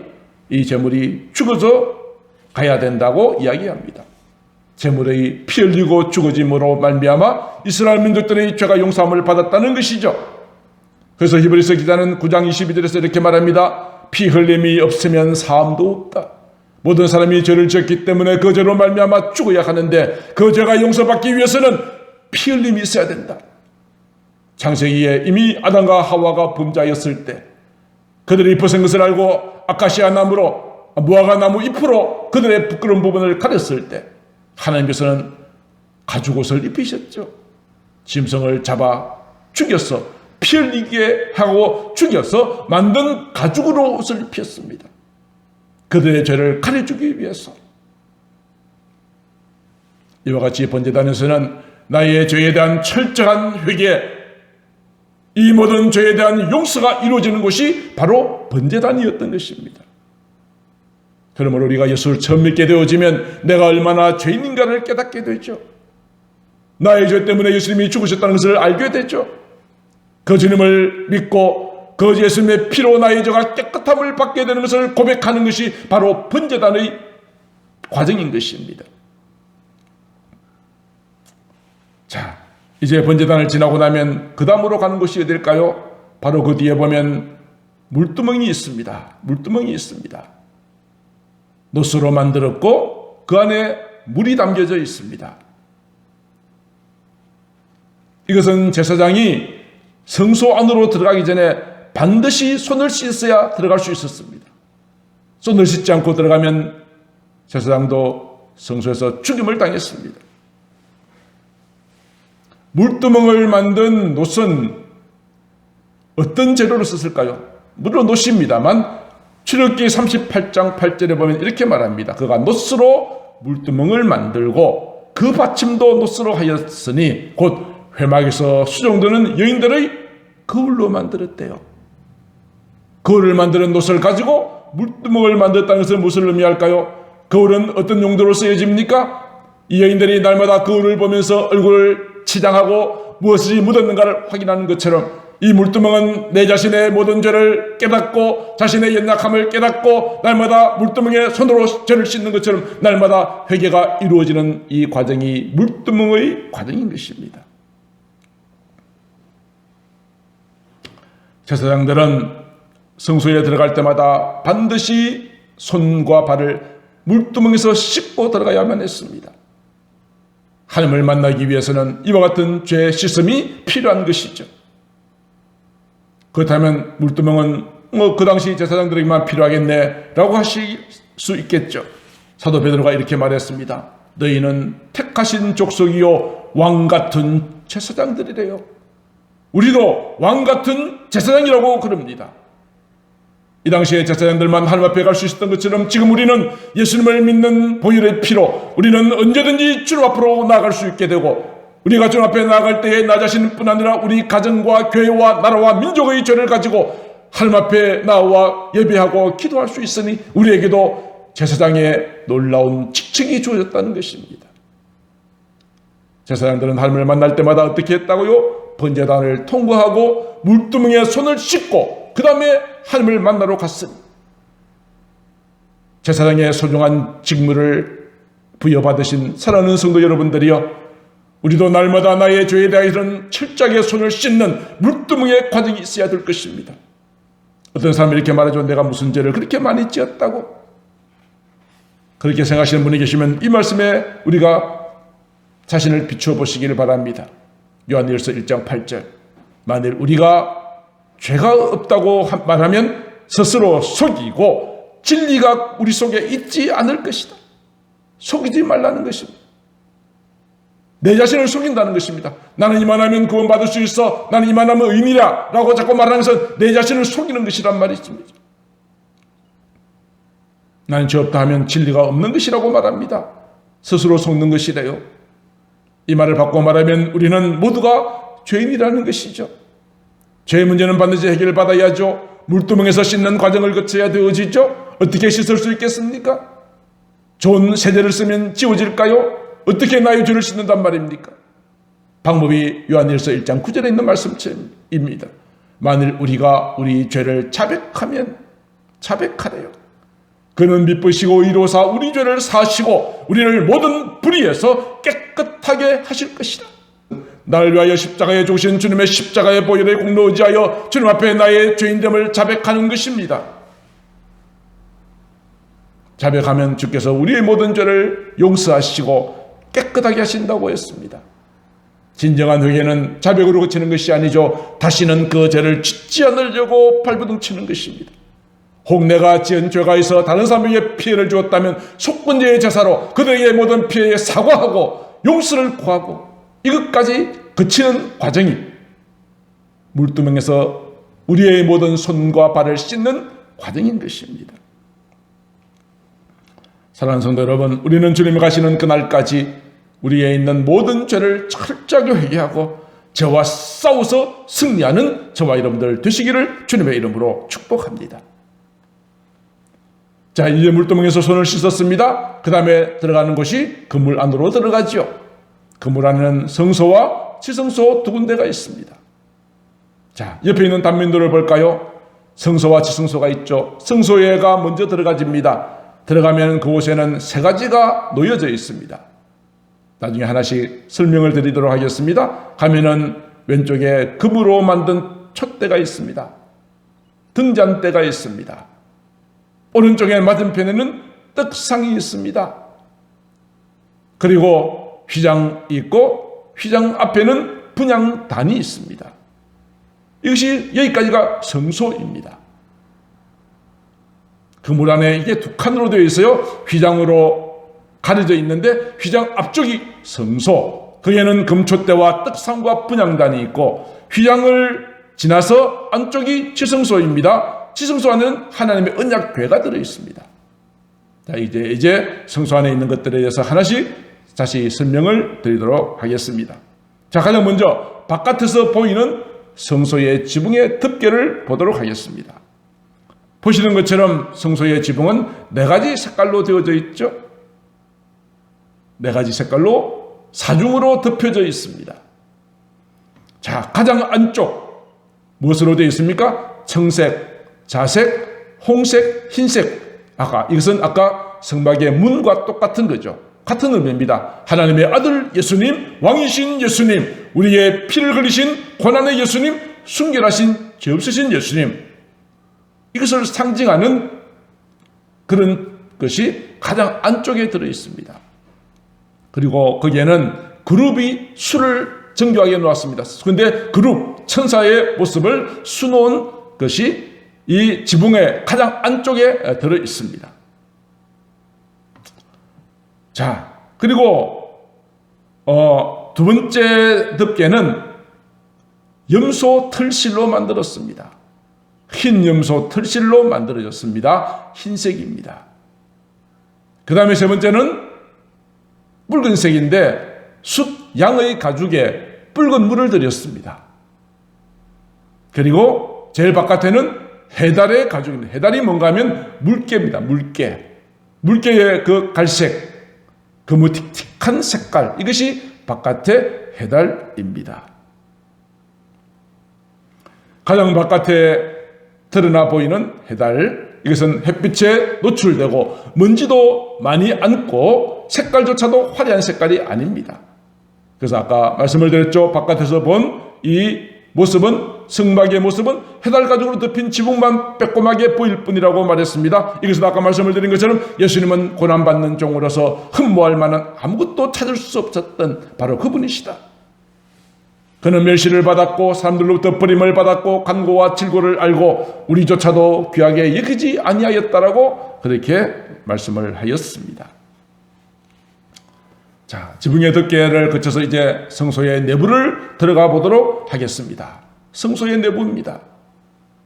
이 제물이 죽어서 가야 된다고 이야기합니다. 제물의 피 흘리고 죽어짐으로 말미암아 이스라엘 민족들의 죄가 용서함을 받았다는 것이죠. 그래서 히브리서 기자는 9장 22절에서 이렇게 말합니다. 피 흘림이 없으면 사함도 없다. 모든 사람이 죄를 지었기 때문에 그 죄로 말미암아 죽어야 하는데, 그 죄가 용서받기 위해서는 피 흘림이 있어야 된다. 창세기에 이미 아담과 하와가 범죄하였을 때 그들이 벗은 것을 알고 아카시아 나무로, 무화과 나무 잎으로 그들의 부끄러운 부분을 가렸을 때 하나님께서는 가죽옷을 입히셨죠. 짐승을 잡아 죽여서 피 흘리게 하고 죽여서 만든 가죽으로 옷을 입혔습니다. 그들의 죄를 가려주기 위해서. 이와 같이 번제단에서는 나의 죄에 대한 철저한 회개, 이 모든 죄에 대한 용서가 이루어지는 곳이 바로 번제단이었던 것입니다. 그러므로 우리가 예수를 처음 믿게 되어지면 내가 얼마나 죄인인가를 깨닫게 되죠. 나의 죄 때문에 예수님이 죽으셨다는 것을 알게 되죠. 그 주님을 믿고 그 예수님의 피로 나의 죄가 깨끗함을 받게 되는 것을 고백하는 것이 바로 번제단의 과정인 것입니다. 자, 이제 번제단을 지나고 나면 그 다음으로 가는 곳이 어딜까요? 바로 그 뒤에 보면 물두멍이 있습니다. 물두멍이 있습니다. 노스로 만들었고 그 안에 물이 담겨져 있습니다. 이것은 제사장이 성소 안으로 들어가기 전에 반드시 손을 씻어야 들어갈 수 있었습니다. 손을 씻지 않고 들어가면 제사장도 성소에서 죽임을 당했습니다. 물두멍을 만든 놋은 어떤 재료를 썼을까요? 물론 놋입니다만 출애굽기 38장 8절에 보면 이렇게 말합니다. 그가 놋으로 물두멍을 만들고 그 받침도 놋으로 하였으니 곧 회막에서 수종드는 여인들의 거울로 만들었대요. 거울을 만드는 놋을 가지고 물두멍을 만들었다는 것은 무엇을 의미할까요? 거울은 어떤 용도로 쓰여집니까? 이 여인들이 날마다 거울을 보면서 얼굴을 치장하고 무엇이 묻었는가를 확인하는 것처럼 이 물두멍은 내 자신의 모든 죄를 깨닫고 자신의 연약함을 깨닫고 날마다 물두멍에 손으로 죄를 씻는 것처럼 날마다 회개가 이루어지는 이 과정이 물두멍의 과정인 것입니다. 제사장들은 성소에 들어갈 때마다 반드시 손과 발을 물두멍에서 씻고 들어가야만 했습니다. 하나님을 만나기 위해서는 이와 같은 죄 씻음이 필요한 것이죠. 그렇다면 물두멍은 그 당시 제사장들에게만 필요하겠네 라고 하실 수 있겠죠. 사도 베드로가 이렇게 말했습니다. 너희는 택하신 족속이요 왕 같은 제사장들이래요. 우리도 왕 같은 제사장이라고 그럽니다. 이 당시에 제사장들만 하나님 앞에 갈 수 있었던 것처럼 지금 우리는 예수님을 믿는 보혈의 피로 우리는 언제든지 주님 앞으로 나아갈 수 있게 되고, 우리가 주님 앞에 나아갈 때에 나 자신뿐 아니라 우리 가정과 교회와 나라와 민족의 죄를 가지고 하나님 앞에 나와 예배하고 기도할 수 있으니 우리에게도 제사장의 놀라운 직책이 주어졌다는 것입니다. 제사장들은 하나님을 만날 때마다 어떻게 했다고요? 번제단을 통과하고 물두멍에 손을 씻고 그 다음에 하나님을 만나러 갔으니, 제사장의 소중한 직무를 부여받으신 사랑하는 성도 여러분들이여, 우리도 날마다 나의 죄에 대해서는 철저하게 손을 씻는 물두멍의 과정이 있어야 될 것입니다. 어떤 사람이 이렇게 말하죠. 내가 무슨 죄를 그렇게 많이 지었다고? 그렇게 생각하시는 분이 계시면 이 말씀에 우리가 자신을 비추어 보시기를 바랍니다. 요한일서 1장 8절. 만일 우리가 죄가 없다고 말하면 스스로 속이고 진리가 우리 속에 있지 않을 것이다. 속이지 말라는 것입니다. 내 자신을 속인다는 것입니다. 나는 이만하면 구원받을 수 있어, 나는 이만하면 의인이라 라고 자꾸 말하면서 내 자신을 속이는 것이란 말이 있습니다. 나는 죄 없다 하면 진리가 없는 것이라고 말합니다. 스스로 속는 것이래요. 이 말을 바꿔 말하면 우리는 모두가 죄인이라는 것이죠. 죄의 문제는 반드시 해결받아야죠. 물두멍에서 씻는 과정을 거쳐야 되어지죠. 어떻게 씻을 수 있겠습니까? 좋은 세제를 쓰면 지워질까요? 어떻게 나의 죄를 씻는단 말입니까? 방법이 요한일서 1장 9절에 있는 말씀입니다. 만일 우리가 우리 죄를 자백하면 자백하래요. 그는 미쁘시고 의로사 우리 죄를 사시고 우리를 모든 불의에서 깨끗하게 하실 것이다. 나를 위하여 십자가에 죽으신 주님의 십자가의 보혈의 공로 의지하여 주님 앞에 나의 죄인됨을 자백하는 것입니다. 자백하면 주께서 우리의 모든 죄를 용서하시고 깨끗하게 하신다고 했습니다. 진정한 회개는 자백으로 그치는 것이 아니죠. 다시는 그 죄를 짓지 않으려고 발버둥치는 것입니다. 혹 내가 지은 죄가 있어 다른 사람에게 피해를 주었다면 속건제의 제사로 그들에게 모든 피해에 사과하고 용서를 구하고, 이것까지 그치는 과정이 물두멍에서 우리의 모든 손과 발을 씻는 과정인 것입니다. 사랑하는 성도 여러분, 우리는 주님이 가시는 그날까지 우리에 있는 모든 죄를 철저하게 회개하고 죄와 싸워서 승리하는 저와 여러분들 되시기를 주님의 이름으로 축복합니다. 자, 이제 물두멍에서 손을 씻었습니다. 그 다음에 들어가는 곳이 그물 안으로 들어가죠. 그물 안에는 성소와 지성소 두 군데가 있습니다. 자, 옆에 있는 단면도를 볼까요? 성소와 지성소가 있죠. 성소에가 먼저 들어가집니다. 들어가면 그곳에는 세 가지가 놓여져 있습니다. 나중에 하나씩 설명을 드리도록 하겠습니다. 가면은 왼쪽에 금으로 만든 촛대가 있습니다. 등잔대가 있습니다. 오른쪽에 맞은편에는 떡상이 있습니다. 그리고 휘장이 있고 휘장 앞에는 분향단이 있습니다. 이것이 여기까지가 성소입니다. 그물 안에 이게 두 칸으로 되어 있어요. 휘장으로 가려져 있는데 휘장 앞쪽이 성소, 거기에는 금촛대와 떡상과 분향단이 있고, 휘장을 지나서 안쪽이 지성소입니다. 지성소 안에는 하나님의 언약궤가 들어 있습니다. 자, 이제 성소 안에 있는 것들에 대해서 하나씩 다시 설명을 드리도록 하겠습니다. 자, 가장 먼저 바깥에서 보이는 성소의 지붕의 덮개를 보도록 하겠습니다. 보시는 것처럼 성소의 지붕은 네 가지 색깔로 되어져 있죠. 네 가지 색깔로 사중으로 덮여져 있습니다. 자, 가장 안쪽 무엇으로 되어 있습니까? 청색, 자색, 홍색, 흰색. 이것은 아까 성막의 문과 똑같은 거죠. 같은 의미입니다. 하나님의 아들 예수님, 왕이신 예수님, 우리의 피를 흘리신 고난의 예수님, 순결하신 죄 없으신 예수님, 이것을 상징하는 그런 것이 가장 안쪽에 들어 있습니다. 그리고 거기에는 그룹이 술을 정교하게 놓았습니다. 그런데 그룹, 천사의 모습을 수놓은 것이 이 지붕의 가장 안쪽에 들어 있습니다. 자, 그리고 두 번째 덮개는 염소 털실로 만들었습니다. 흰 염소 털실로 만들어졌습니다. 흰색입니다. 그 다음에 세 번째는 붉은색인데 숫 양의 가죽에 붉은 물을 들였습니다. 그리고 제일 바깥에는 해달의 가죽입니다. 해달이 뭔가 하면 물개입니다. 물개의 그 갈색, 그 무틱틱한 색깔, 이것이 바깥의 해달입니다. 가장 바깥에 드러나 보이는 해달, 이것은 햇빛에 노출되고 먼지도 많이 안고 색깔조차도 화려한 색깔이 아닙니다. 그래서 아까 말씀을 드렸죠. 바깥에서 본 이 모습은, 성막의 모습은 해달 가죽으로 덮인 지붕만 빼꼼하게 보일 뿐이라고 말했습니다. 이것은 아까 말씀을 드린 것처럼 예수님은 고난받는 종으로서 흠모할 만한 아무것도 찾을 수 없었던 바로 그분이시다. 그는 멸시를 받았고 사람들로부터 버림을 받았고 간고와 질고를 알고 우리조차도 귀하게 여기지 아니하였다라고 그렇게 말씀을 하였습니다. 자, 지붕의 덮개를 거쳐서 이제 성소의 내부를 들어가 보도록 하겠습니다. 성소의 내부입니다.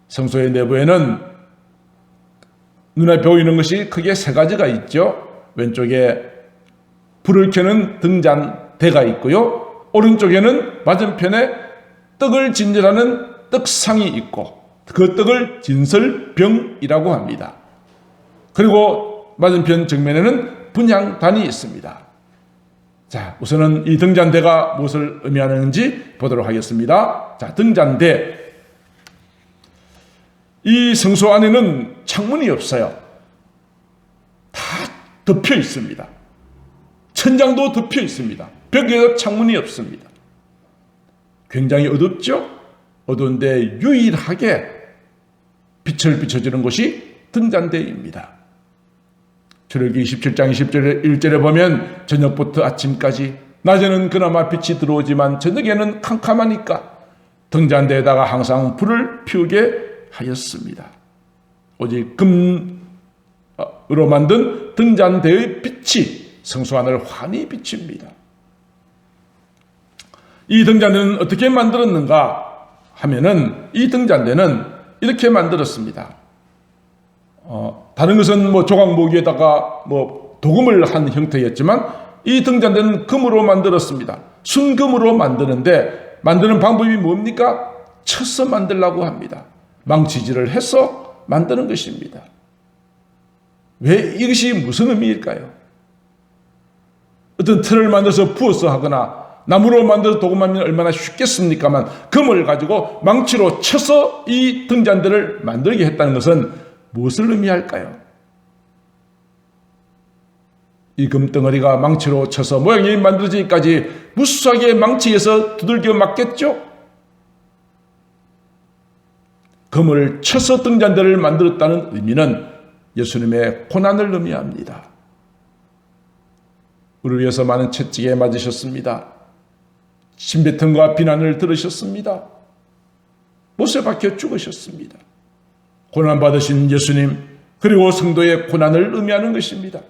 성소의 내부에는 눈에 보이는 것이 크게 세 가지가 있죠. 왼쪽에 불을 켜는 등잔대가 있고요. 오른쪽에는 맞은편에 떡을 진열하는 떡상이 있고 그 떡을 진설병이라고 합니다. 그리고 맞은편 정면에는 분향단이 있습니다. 자, 우선은 이 등잔대가 무엇을 의미하는지 보도록 하겠습니다. 자, 등잔대. 이 성소 안에는 창문이 없어요. 다 덮여 있습니다. 천장도 덮여 있습니다. 벽에도 창문이 없습니다. 굉장히 어둡죠? 어두운데 유일하게 빛을 비춰주는 곳이 등잔대입니다. 출애굽기 27장 20절에 1절에 보면 저녁부터 아침까지 낮에는 그나마 빛이 들어오지만 저녁에는 캄캄하니까 등잔대에다가 항상 불을 피우게 하였습니다. 오직 금으로 만든 등잔대의 빛이 성소 안을 환히 비춥니다. 이 등잔대는 어떻게 만들었는가 하면은 이 등잔대는 이렇게 만들었습니다. 다른 것은 뭐 조각모기에다가 뭐 도금을 한 형태였지만 이 등잔대는 금으로 만들었습니다. 순금으로 만드는데 만드는 방법이 뭡니까? 쳐서 만들라고 합니다. 망치질을 해서 만드는 것입니다. 왜 이것이 무슨 의미일까요? 어떤 틀을 만들어서 부어서 하거나 나무로 만들어서 도금하면 얼마나 쉽겠습니까만 금을 가지고 망치로 쳐서 이 등잔대를 만들게 했다는 것은 무엇을 의미할까요? 이 금덩어리가 망치로 쳐서 모양이 만들어지기까지 무수하게 망치에서 두들겨 맞겠죠? 금을 쳐서 등잔대를 만들었다는 의미는 예수님의 고난을 의미합니다. 우리를 위해서 많은 채찍에 맞으셨습니다. 침뱉음과 비난을 들으셨습니다. 못에 박혀 죽으셨습니다. 고난받으신 예수님, 그리고 성도의 고난을 의미하는 것입니다.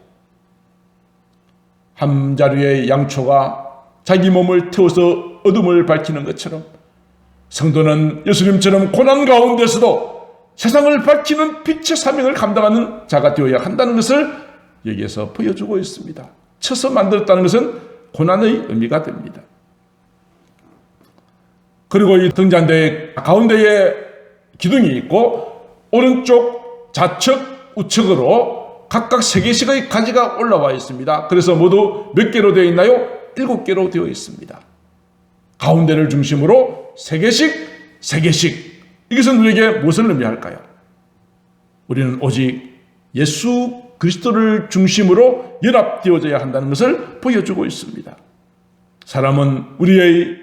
한 자루의 양초가 자기 몸을 태워서 어둠을 밝히는 것처럼 성도는 예수님처럼 고난 가운데서도 세상을 밝히는 빛의 사명을 감당하는 자가 되어야 한다는 것을 여기에서 보여주고 있습니다. 쳐서 만들었다는 것은 고난의 의미가 됩니다. 그리고 이 등잔대의 가운데에 기둥이 있고 오른쪽 좌측 우측으로 각각 3개씩의 가지가 올라와 있습니다. 그래서 모두 몇 개로 되어 있나요? 7개로 되어 있습니다. 가운데를 중심으로 3개씩. 이것은 우리에게 무엇을 의미할까요? 우리는 오직 예수 그리스도를 중심으로 연합되어져야 한다는 것을 보여주고 있습니다. 사람은 우리의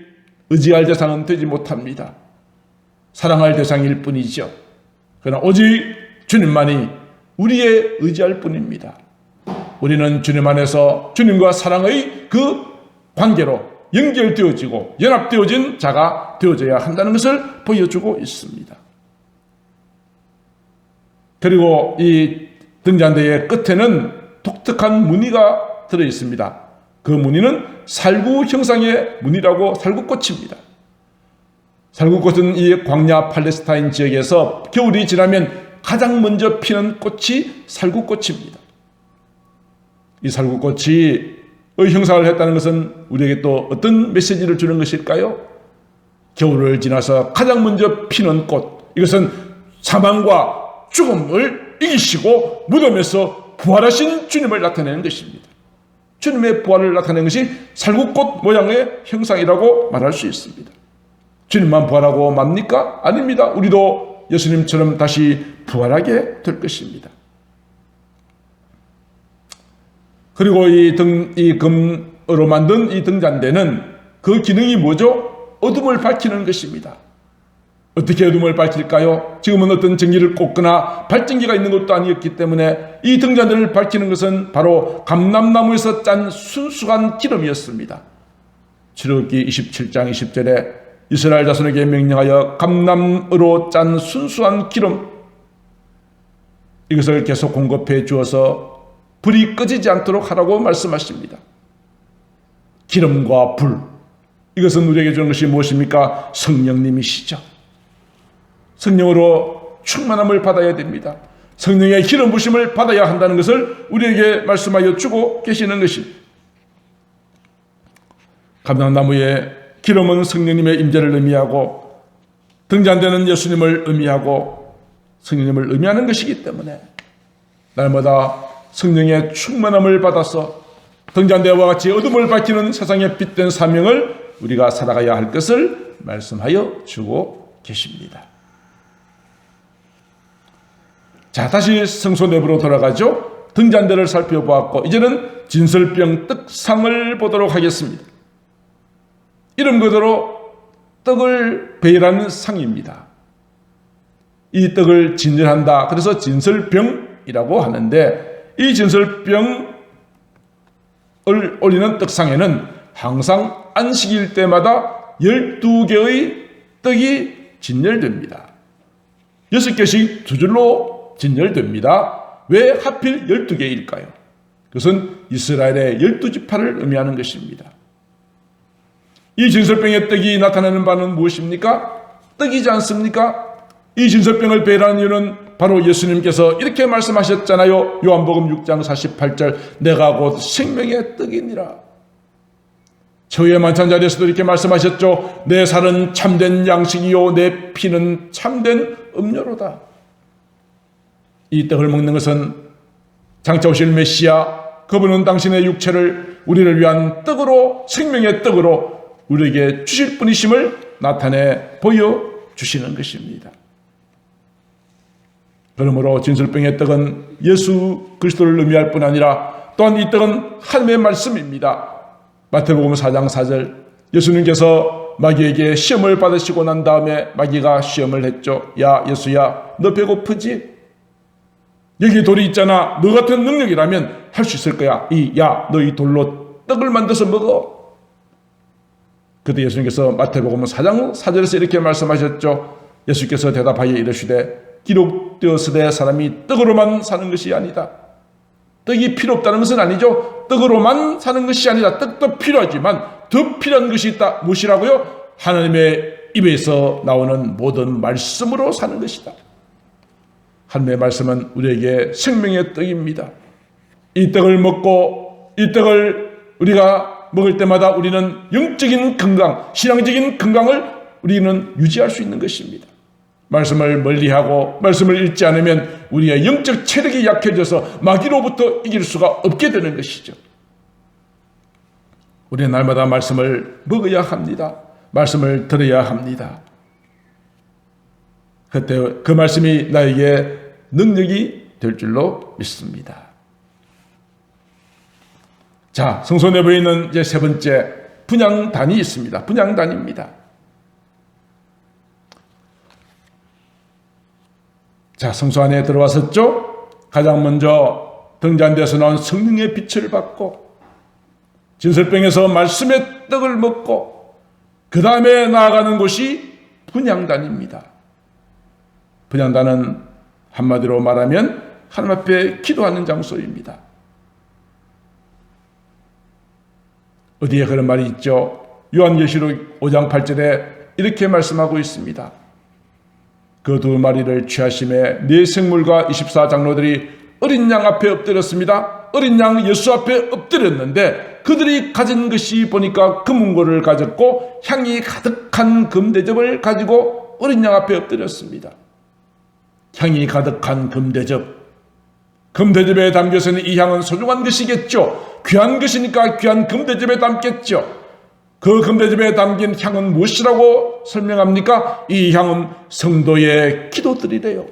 의지할 대상은 되지 못합니다. 사랑할 대상일 뿐이죠. 그러나 오직 주님만이 우리의 의지할 뿐입니다. 우리는 주님 안에서 주님과 사랑의 그 관계로 연결되어지고 연합되어진 자가 되어져야 한다는 것을 보여주고 있습니다. 그리고 이 등잔대의 끝에는 독특한 무늬가 들어 있습니다. 그 무늬는 살구 형상의 무늬라고 살구꽃입니다. 살구꽃은 이 광야 팔레스타인 지역에서 겨울이 지나면 가장 먼저 피는 꽃이 살구꽃입니다. 이 살구꽃이 형상을 했다는 것은 우리에게 또 어떤 메시지를 주는 것일까요? 겨울을 지나서 가장 먼저 피는 꽃, 이것은 사망과 죽음을 이기시고 무덤에서 부활하신 주님을 나타내는 것입니다. 주님의 부활을 나타내는 것이 살구꽃 모양의 형상이라고 말할 수 있습니다. 주님만 부활하고 맙니까? 아닙니다. 우리도 예수님처럼 다시 부활하게 될 것입니다. 그리고 이 금으로 만든 이 등잔대는 그 기능이 뭐죠? 어둠을 밝히는 것입니다. 어떻게 어둠을 밝힐까요? 지금은 어떤 전기를 꽂거나 발전기가 있는 것도 아니었기 때문에 이 등잔대를 밝히는 것은 바로 감람나무에서 짠 순수한 기름이었습니다. 출애굽기 27장 20절에 이스라엘 자손에게 명령하여 감람으로 짠 순수한 기름, 이것을 계속 공급해 주어서 불이 꺼지지 않도록 하라고 말씀하십니다. 기름과 불, 이것은 우리에게 주는 것이 무엇입니까? 성령님이시죠. 성령으로 충만함을 받아야 됩니다. 성령의 기름 부심을 받아야 한다는 것을 우리에게 말씀하여 주고 계시는 것입니다. 감람나무의 기름은 성령님의 임재를 의미하고 등잔대는 예수님을 의미하고 성령님을 의미하는 것이기 때문에 날마다 성령의 충만함을 받아서 등잔대와 같이 어둠을 밝히는 세상의 빛된 사명을 우리가 살아가야 할 것을 말씀하여 주고 계십니다. 자, 다시 성소 내부로 돌아가죠. 등잔대를 살펴보았고 이제는 진설병 떡상을 보도록 하겠습니다. 이름 그대로 떡을 배일하는 상입니다. 이 떡을 진열한다. 그래서 진설병이라고 하는데 이 진설병을 올리는 떡상에는 항상 안식일 때마다 12개의 떡이 진열됩니다. 6개씩 두 줄로 진열됩니다. 왜 하필 12개일까요? 그것은 이스라엘의 12지파를 의미하는 것입니다. 이 진설병의 떡이 나타내는 바는 무엇입니까? 떡이지 않습니까? 이 진설병을 배일하는 이유는 바로 예수님께서 이렇게 말씀하셨잖아요. 요한복음 6장 48절, 내가 곧 생명의 떡이니라. 저희의 만찬 자리에서도 이렇게 말씀하셨죠. 내 살은 참된 양식이요 내 피는 참된 음료로다. 이 떡을 먹는 것은 장차 오실 메시아, 그분은 당신의 육체를 우리를 위한 떡으로, 생명의 떡으로 우리에게 주실 분이심을 나타내 보여주시는 것입니다. 그러므로 진설병의 떡은 예수 그리스도를 의미할 뿐 아니라 또한 이 떡은 하나님의 말씀입니다. 마태복음 4장 4절, 예수님께서 마귀에게 시험을 받으시고 난 다음에 마귀가 시험을 했죠. 야 예수야, 너 배고프지? 여기 돌이 있잖아. 너 같은 능력이라면 할 수 있을 거야. 너 이 돌로 떡을 만들어서 먹어. 그때 예수님께서 마태복음 4장 4절에서 이렇게 말씀하셨죠. 예수께서 대답하여 이르시되 기록되었으되 사람이 떡으로만 사는 것이 아니다. 떡이 필요 없다는 것은 아니죠. 떡으로만 사는 것이 아니라 떡도 필요하지만 더 필요한 것이 있다. 무엇이라고요? 하나님의 입에서 나오는 모든 말씀으로 사는 것이다. 하나님의 말씀은 우리에게 생명의 떡입니다. 이 떡을 먹고 이 떡을 우리가 먹을 때마다 우리는 영적인 건강, 신앙적인 건강을 우리는 유지할 수 있는 것입니다. 말씀을 멀리하고 말씀을 읽지 않으면 우리의 영적 체력이 약해져서 마귀로부터 이길 수가 없게 되는 것이죠. 우리는 날마다 말씀을 먹어야 합니다. 말씀을 들어야 합니다. 그때 그 말씀이 나에게 능력이 될 줄로 믿습니다. 자, 성소 내부에 있는 이제 세 번째 분향단이 있습니다. 분향단입니다. 자, 성소 안에 들어왔었죠? 가장 먼저 등잔대에서 나온 성령의 빛을 받고 진설병에서 말씀의 떡을 먹고 그 다음에 나아가는 곳이 분향단입니다. 분향단은 한마디로 말하면 하나님 앞에 기도하는 장소입니다. 어디에 그런 말이 있죠? 요한계시록 5장 8절에 이렇게 말씀하고 있습니다. 그 두 마리를 취하심에 네 생물과 24장로들이 어린 양 앞에 엎드렸습니다. 어린 양 예수 앞에 엎드렸는데 그들이 가진 것이 보니까 금은고를 가졌고 향이 가득한 금대접을 가지고 어린 양 앞에 엎드렸습니다. 향이 가득한 금대접. 금대접에 담겨서는 이 향은 소중한 것이겠죠. 귀한 것이니까 귀한 금대접에 담겠죠. 그 금대접에 담긴 향은 무엇이라고 설명합니까? 이 향은 성도의 기도들이래요.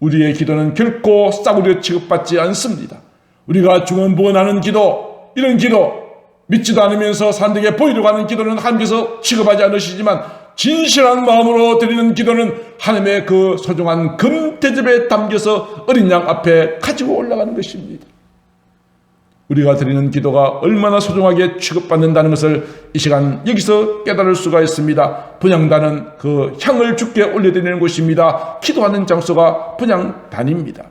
우리의 기도는 결코 싸구려 취급받지 않습니다. 우리가 중언부언하는 기도, 이런 기도, 믿지도 않으면서 사람들에게 보이려고 하는 기도는 하나님께서 취급하지 않으시지만 진실한 마음으로 드리는 기도는 하나님의 그 소중한 금대접에 담겨서 어린 양 앞에 가지고 올라가는 것입니다. 우리가 드리는 기도가 얼마나 소중하게 취급받는다는 것을 이 시간 여기서 깨달을 수가 있습니다. 분향단은 그 향을 주께 올려드리는 곳입니다. 기도하는 장소가 분향단입니다.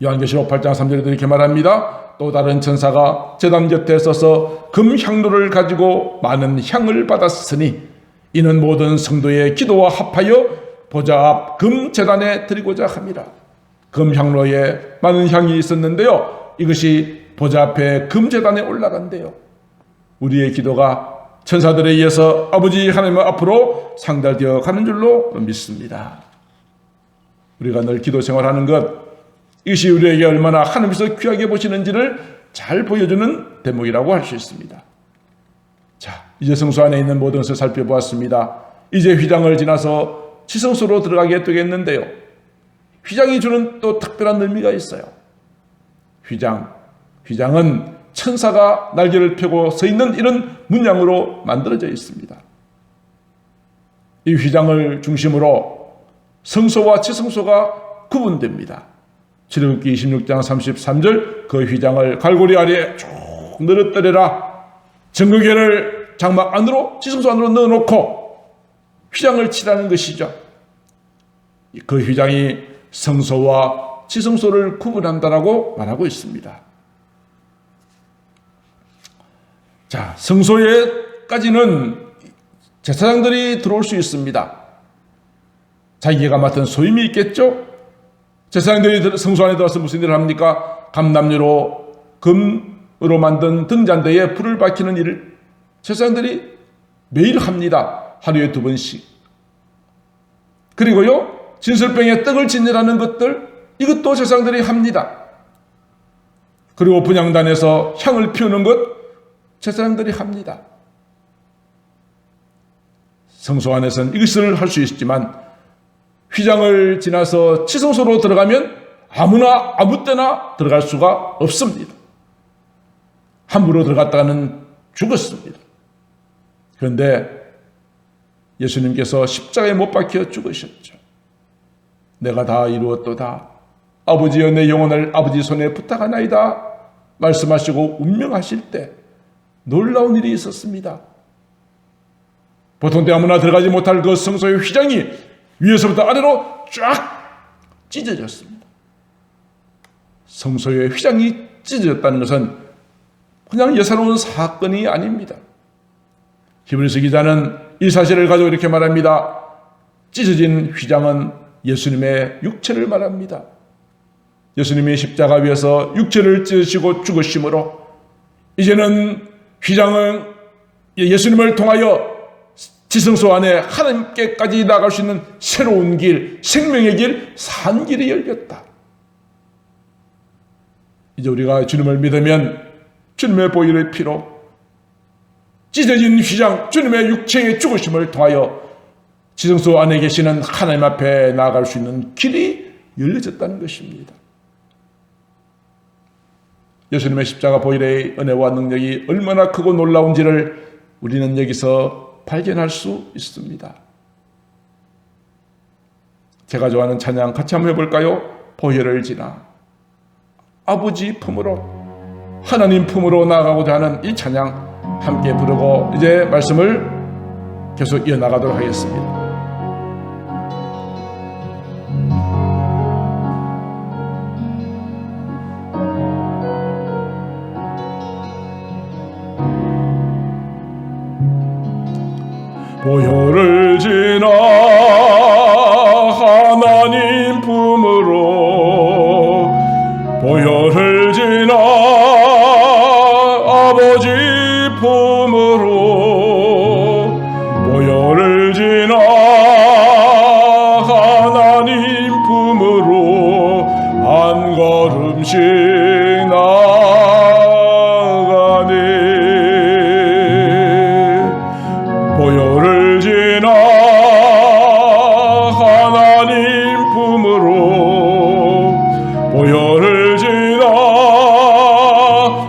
요한계시록 8장 3절에도 이렇게 말합니다. 또 다른 천사가 제단 곁에 서서 금향로를 가지고 많은 향을 받았으니 이는 모든 성도의 기도와 합하여 보좌 앞 금제단에 드리고자 함이라. 금향로에 많은 향이 있었는데요. 이것이 보좌 앞에 금제단에 올라간대요. 우리의 기도가 천사들에 의해서 아버지 하나님 앞으로 상달되어 가는 줄로 믿습니다. 우리가 늘 기도 생활하는 것, 이것이 우리에게 얼마나 하나님께서 귀하게 보시는지를 잘 보여주는 대목이라고 할 수 있습니다. 자, 이제 성소 안에 있는 모든 것을 살펴보았습니다. 이제 휘장을 지나서 지성소로 들어가게 되겠는데요. 휘장이 주는 또 특별한 의미가 있어요. 휘장은 천사가 날개를 펴고 서 있는 이런 문양으로 만들어져 있습니다. 이 휘장을 중심으로 성소와 지성소가 구분됩니다. 출애굽기 26장 33절 그 휘장을 갈고리 아래에 쭉 늘어뜨려라. 정금궤를 장막 안으로 지성소 안으로 넣어놓고 휘장을 치라는 것이죠. 그 휘장이 성소와 지성소를 구분한다라고 말하고 있습니다. 자, 성소에까지는 제사장들이 들어올 수 있습니다. 자기가 맡은 소임이 있겠죠? 제사장들이 성소 안에 들어와서 무슨 일을 합니까? 감람류로 금으로 만든 등잔대에 불을 밝히는 일을 제사장들이 매일 합니다. 하루에 2번씩. 그리고요, 진설병에 떡을 진열하는 것들, 이것도 제사장들이 합니다. 그리고 분향단에서 향을 피우는 것, 제사장들이 합니다. 성소 안에서는 이것을 할 수 있지만 휘장을 지나서 지성소로 들어가면 아무나 아무 때나 들어갈 수가 없습니다. 함부로 들어갔다가는 죽었습니다. 그런데 예수님께서 십자가에 못 박혀 죽으셨죠. 내가 다 이루었도다. 아버지여 내 영혼을 아버지 손에 부탁하나이다 말씀하시고 운명하실 때 놀라운 일이 있었습니다. 보통 때 아무나 들어가지 못할 그 성소의 휘장이 위에서부터 아래로 쫙 찢어졌습니다. 성소의 휘장이 찢어졌다는 것은 그냥 예사로운 사건이 아닙니다. 히브리서 기자는 이 사실을 가지고 이렇게 말합니다. 찢어진 휘장은 예수님의 육체를 말합니다. 예수님이 십자가 위에서 육체를 찢으시고 죽으심으로 이제는 휘장은 예수님을 통하여 지성소 안에 하나님께까지 나갈 수 있는 새로운 길, 생명의 길, 산 길이 열렸다. 이제 우리가 주님을 믿으면 주님의 보혈의 피로 찢어진 휘장, 주님의 육체의 죽으심을 통하여 지성소 안에 계시는 하나님 앞에 나아갈 수 있는 길이 열려졌다는 것입니다. 예수님의 십자가 보혈의 은혜와 능력이 얼마나 크고 놀라운지를 우리는 여기서 발견할 수 있습니다. 제가 좋아하는 찬양 같이 한번 해볼까요? 보혈을 지나 아버지 품으로 하나님 품으로 나아가고자 하는 이 찬양 함께 부르고 이제 말씀을 계속 이어나가도록 하겠습니다. 보혈을 지나 하나님 품으로 보혈을 지나 아버지 품으로 보혈을 지나 하나님 품으로 한 걸음씩 나가네. 보혈을 지나 하나님 품으로 보혈을 지나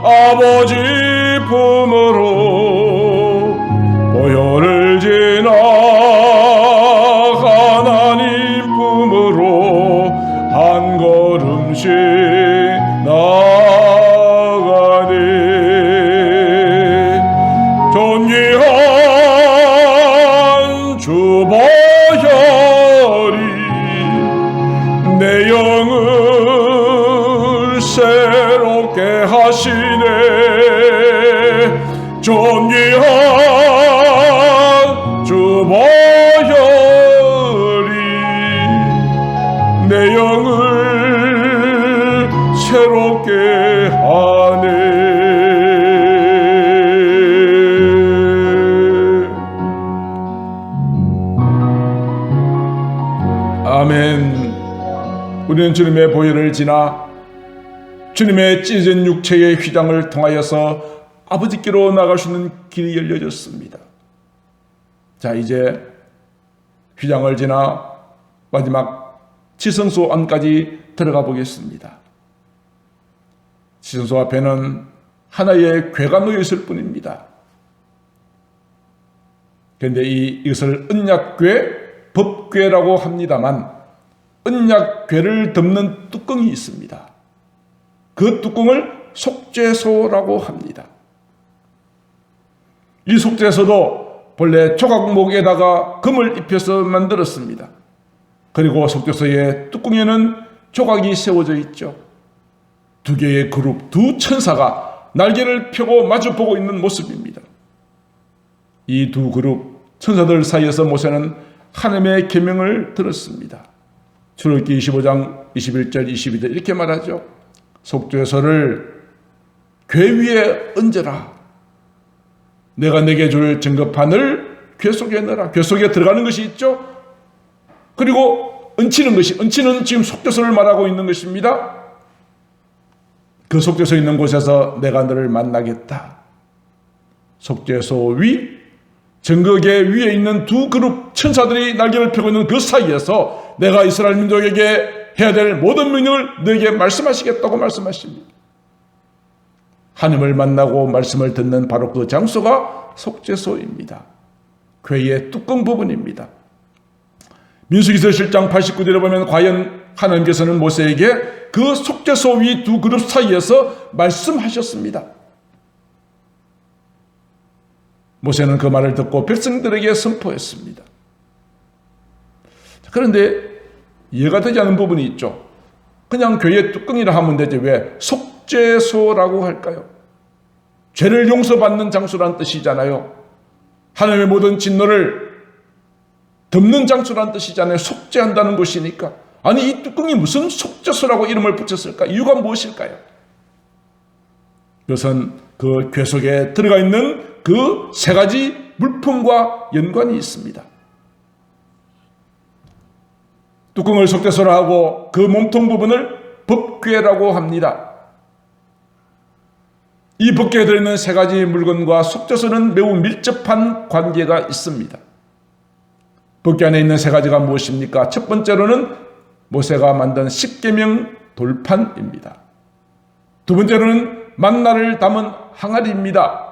아버지 품으로 보혈을 지나 하나님 품으로 한 걸음씩 나가네. 존귀한 주 보혈이 내 영을 새롭게 하시네. 존귀한 주 보혈이 내 영을 새롭게 하네. 아멘. 우리는 주님의 보혈을 지나 주님의 찢어진 육체의 휘장을 통하여서 아버지께로 나갈 수 있는 길이 열려졌습니다. 자, 이제 휘장을 지나 마지막 지성소 안까지 들어가 보겠습니다. 지성소 앞에는 하나의 궤가 놓여 있을 뿐입니다. 그런데 이것을 언약궤, 법궤라고 합니다만 언약궤를 덮는 뚜껑이 있습니다. 그 뚜껑을 속죄소라고 합니다. 이 속죄소도 본래 조각목에다가 금을 입혀서 만들었습니다. 그리고 속죄소의 뚜껑에는 조각이 세워져 있죠. 두 개의 그룹, 두 천사가 날개를 펴고 마주보고 있는 모습입니다. 이 두 그룹 천사들 사이에서 모세는 하나님의 계명을 들었습니다. 출애굽기 25장 21절 22절 이렇게 말하죠. 속죄소를 궤 위에 얹어라. 내가 내게 줄 증거판을 궤 속에 넣어라. 궤 속에 들어가는 것이 있죠. 그리고 얹히는 지금 속죄소를 말하고 있는 것입니다. 그 속죄소 있는 곳에서 내가 너를 만나겠다. 속죄소 위, 증거궤 위에 있는 두 그룹 천사들이 날개를 펴고 있는 그 사이에서 내가 이스라엘 민족에게 해야 될 모든 명령을 너에게 말씀하시겠다고 말씀하십니다. 하나님을 만나고 말씀을 듣는 바로 그 장소가 속죄소입니다. 궤의 뚜껑 부분입니다. 민수기서 7장 89절에 보면 과연 하나님께서는 모세에게 그 속죄소 위 두 그룹 사이에서 말씀하셨습니다. 모세는 그 말을 듣고 백성들에게 선포했습니다. 그런데 이해가 되지 않는 부분이 있죠. 그냥 궤의 뚜껑이라 하면 되지 왜 속죄소라고 할까요? 죄를 용서받는 장소란 뜻이잖아요. 하나님의 모든 진노를 덮는 장소란 뜻이잖아요. 속죄한다는 곳이니까. 아니 이 뚜껑이 무슨 속죄소라고 이름을 붙였을까? 이유가 무엇일까요? 그것은 그 궤 속에 들어가 있는 그 세 가지 물품과 연관이 있습니다. 뚜껑을 속죄소라 하고 그 몸통 부분을 법궤라고 합니다. 이 법궤에 들어있는 세 가지 물건과 속죄소는 매우 밀접한 관계가 있습니다. 법궤 안에 있는 세 가지가 무엇입니까? 첫 번째로는 모세가 만든 십계명 돌판입니다. 두 번째로는 만나를 담은 항아리입니다.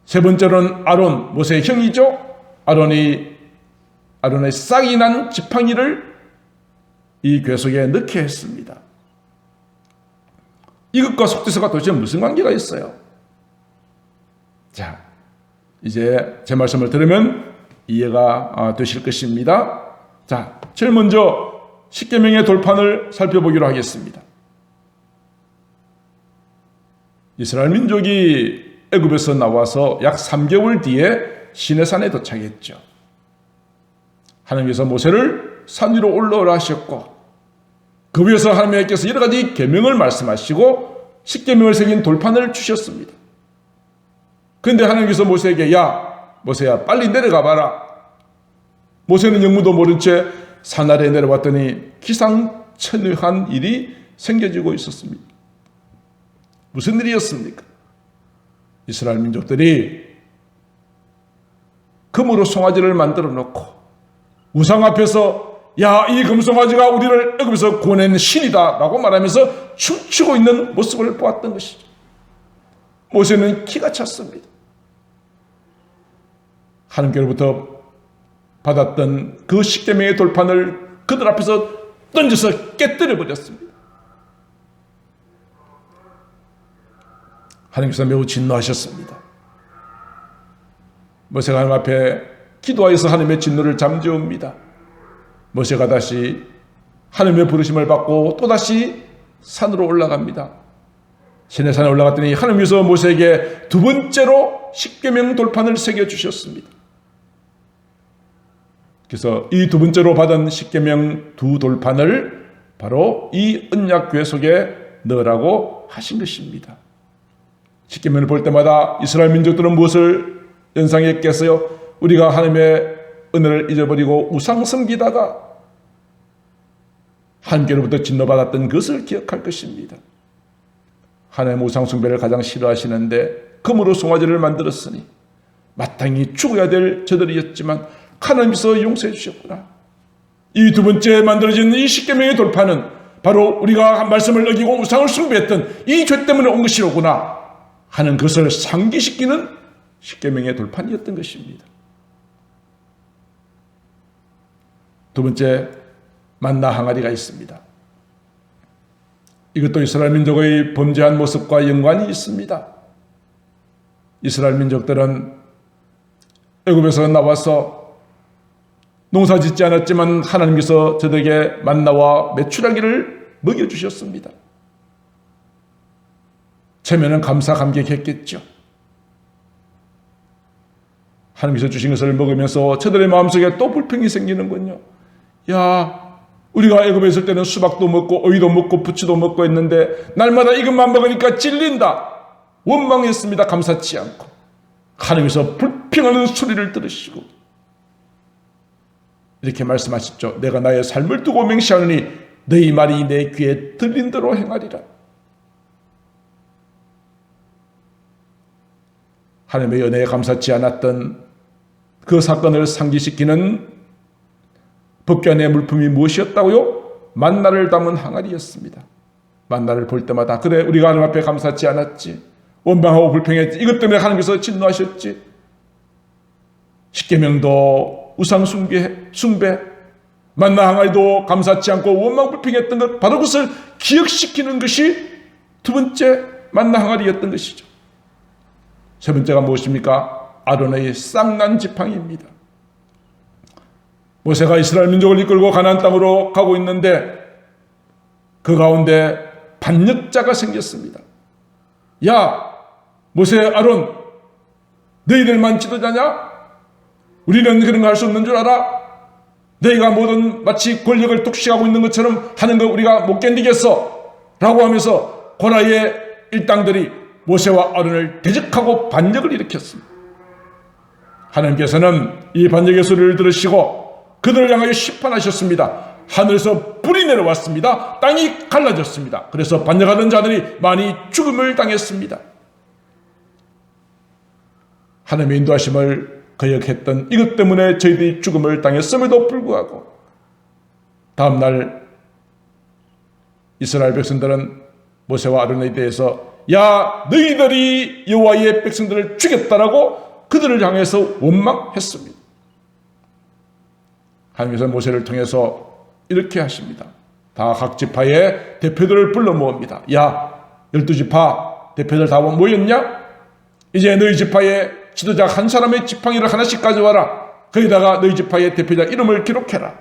세 번째로는 아론, 모세의 형이죠. 아론의 싹이 난 지팡이를 이 궤 속에 넣게 했습니다. 이것과 속죄소가 도대체 무슨 관계가 있어요? 자, 이제 제 말씀을 들으면 이해가 되실 것입니다. 자, 제일 먼저 십계명의 돌판을 살펴보기로 하겠습니다. 이스라엘 민족이 애굽에서 나와서 약 3개월 뒤에 시내산에 도착했죠. 하나님께서 모세를 산 위로 올라오라 하셨고, 그 위에서 하나님께서 여러 가지 계명을 말씀하시고 십계명을 새긴 돌판을 주셨습니다. 그런데 하나님께서 모세에게 야 모세야 빨리 내려가 봐라. 모세는 영문도 모른 채 산 아래에 내려왔더니 기상천외한 일이 생겨지고 있었습니다. 무슨 일이었습니까? 이스라엘 민족들이 금으로 송아지를 만들어 놓고 우상 앞에서 야, 이 금송아지가 우리를 애굽에서 구원한 신이다 라고 말하면서 춤추고 있는 모습을 보았던 것이죠. 모세는 기가 찼습니다. 하나님께로부터 받았던 그 십계명의 돌판을 그들 앞에서 던져서 깨뜨려 버렸습니다. 하나님께서 매우 진노하셨습니다. 모세가 하나님 앞에 기도하여서 하나님의 진노를 잠재웁니다. 모세가 다시 하나님의 부르심을 받고 또다시 산으로 올라갑니다. 시내산에 올라갔더니 하나님께서 모세에게 두 번째로 십계명 돌판을 새겨주셨습니다. 그래서 이 두 번째로 받은 십계명 두 돌판을 바로 이 언약궤 속에 넣으라고 하신 것입니다. 십계명을 볼 때마다 이스라엘 민족들은 무엇을 연상했겠어요? 우리가 하나님의 은혜를 잊어버리고 우상 섬기다가 하나님께로부터 진노받았던 것을 기억할 것입니다. 하나님 우상 숭배를 가장 싫어하시는데 금으로 송아지를 만들었으니 마땅히 죽어야 될 저들이었지만 하나님께서 용서해 주셨구나. 이 두 번째 만들어진 이 십계명의 돌파는 바로 우리가 한 말씀을 어기고 우상을 숭배했던 이 죄 때문에 온 것이로구나 하는 것을 상기시키는 십계명의 돌판이었던 것입니다. 두 번째, 만나 항아리가 있습니다. 이것도 이스라엘 민족의 범죄한 모습과 연관이 있습니다. 이스라엘 민족들은 애굽에서 나와서 농사 짓지 않았지만 하나님께서 저들에게 만나와 메추라기를 먹여주셨습니다. 처음에는 감사 감격했겠죠. 하나님께서 주신 것을 먹으면서 저들의 마음속에 또 불평이 생기는군요. 야, 우리가 애굽에 있을 때는 수박도 먹고 오이도 먹고 부추도 먹고 했는데 날마다 이것만 먹으니까 찔린다. 원망했습니다. 감사치 않고. 하나님께서 불평하는 소리를 들으시고 이렇게 말씀하셨죠. 내가 나의 삶을 두고 맹세하노니 너희 말이 내 귀에 들린 대로 행하리라. 하나님의 은혜에 감사치 않았던 그 사건을 상기시키는 법궤 안의 물품이 무엇이었다고요? 만나를 담은 항아리였습니다. 만나를 볼 때마다 그래 우리가 하나님 앞에 감사치 않았지. 원망하고 불평했지. 이것 때문에 하나님께서 진노하셨지. 십계명도 우상 숭배, 만나 항아리도 감사치 않고 원망 불평했던 것, 바로 그것을 기억시키는 것이 두 번째 만나 항아리였던 것이죠. 세 번째가 무엇입니까? 아론의 쌍난 지팡이입니다. 모세가 이스라엘 민족을 이끌고 가나안 땅으로 가고 있는데 그 가운데 반역자가 생겼습니다. 야, 모세, 아론, 너희들만 지도자냐? 우리는 그런 거 할 수 없는 줄 알아? 너희가 뭐든 마치 권력을 독식하고 있는 것처럼 하는 거 우리가 못 견디겠어 라고 하면서 고라의 일당들이 모세와 아론을 대적하고 반역을 일으켰습니다. 하나님께서는 이 반역의 소리를 들으시고 그들을 향하여 심판하셨습니다. 하늘에서 불이 내려왔습니다. 땅이 갈라졌습니다. 그래서 반역하던 자들이 많이 죽음을 당했습니다. 하나님의 인도하심을 거역했던 이것 때문에 저희들이 죽음을 당했음에도 불구하고 다음날 이스라엘 백성들은 모세와 아론에 대해서 야, 너희들이 여호와의 백성들을 죽였다라고 그들을 향해서 원망했습니다. 하나님께서 모세를 통해서 이렇게 하십니다. 다 각 지파의 대표들을 불러 모읍니다. 야, 12지파 대표들 다 모였냐? 이제 너희 지파의 지도자 한 사람의 지팡이를 하나씩 가져와라. 거기다가 너희 지파의 대표자 이름을 기록해라.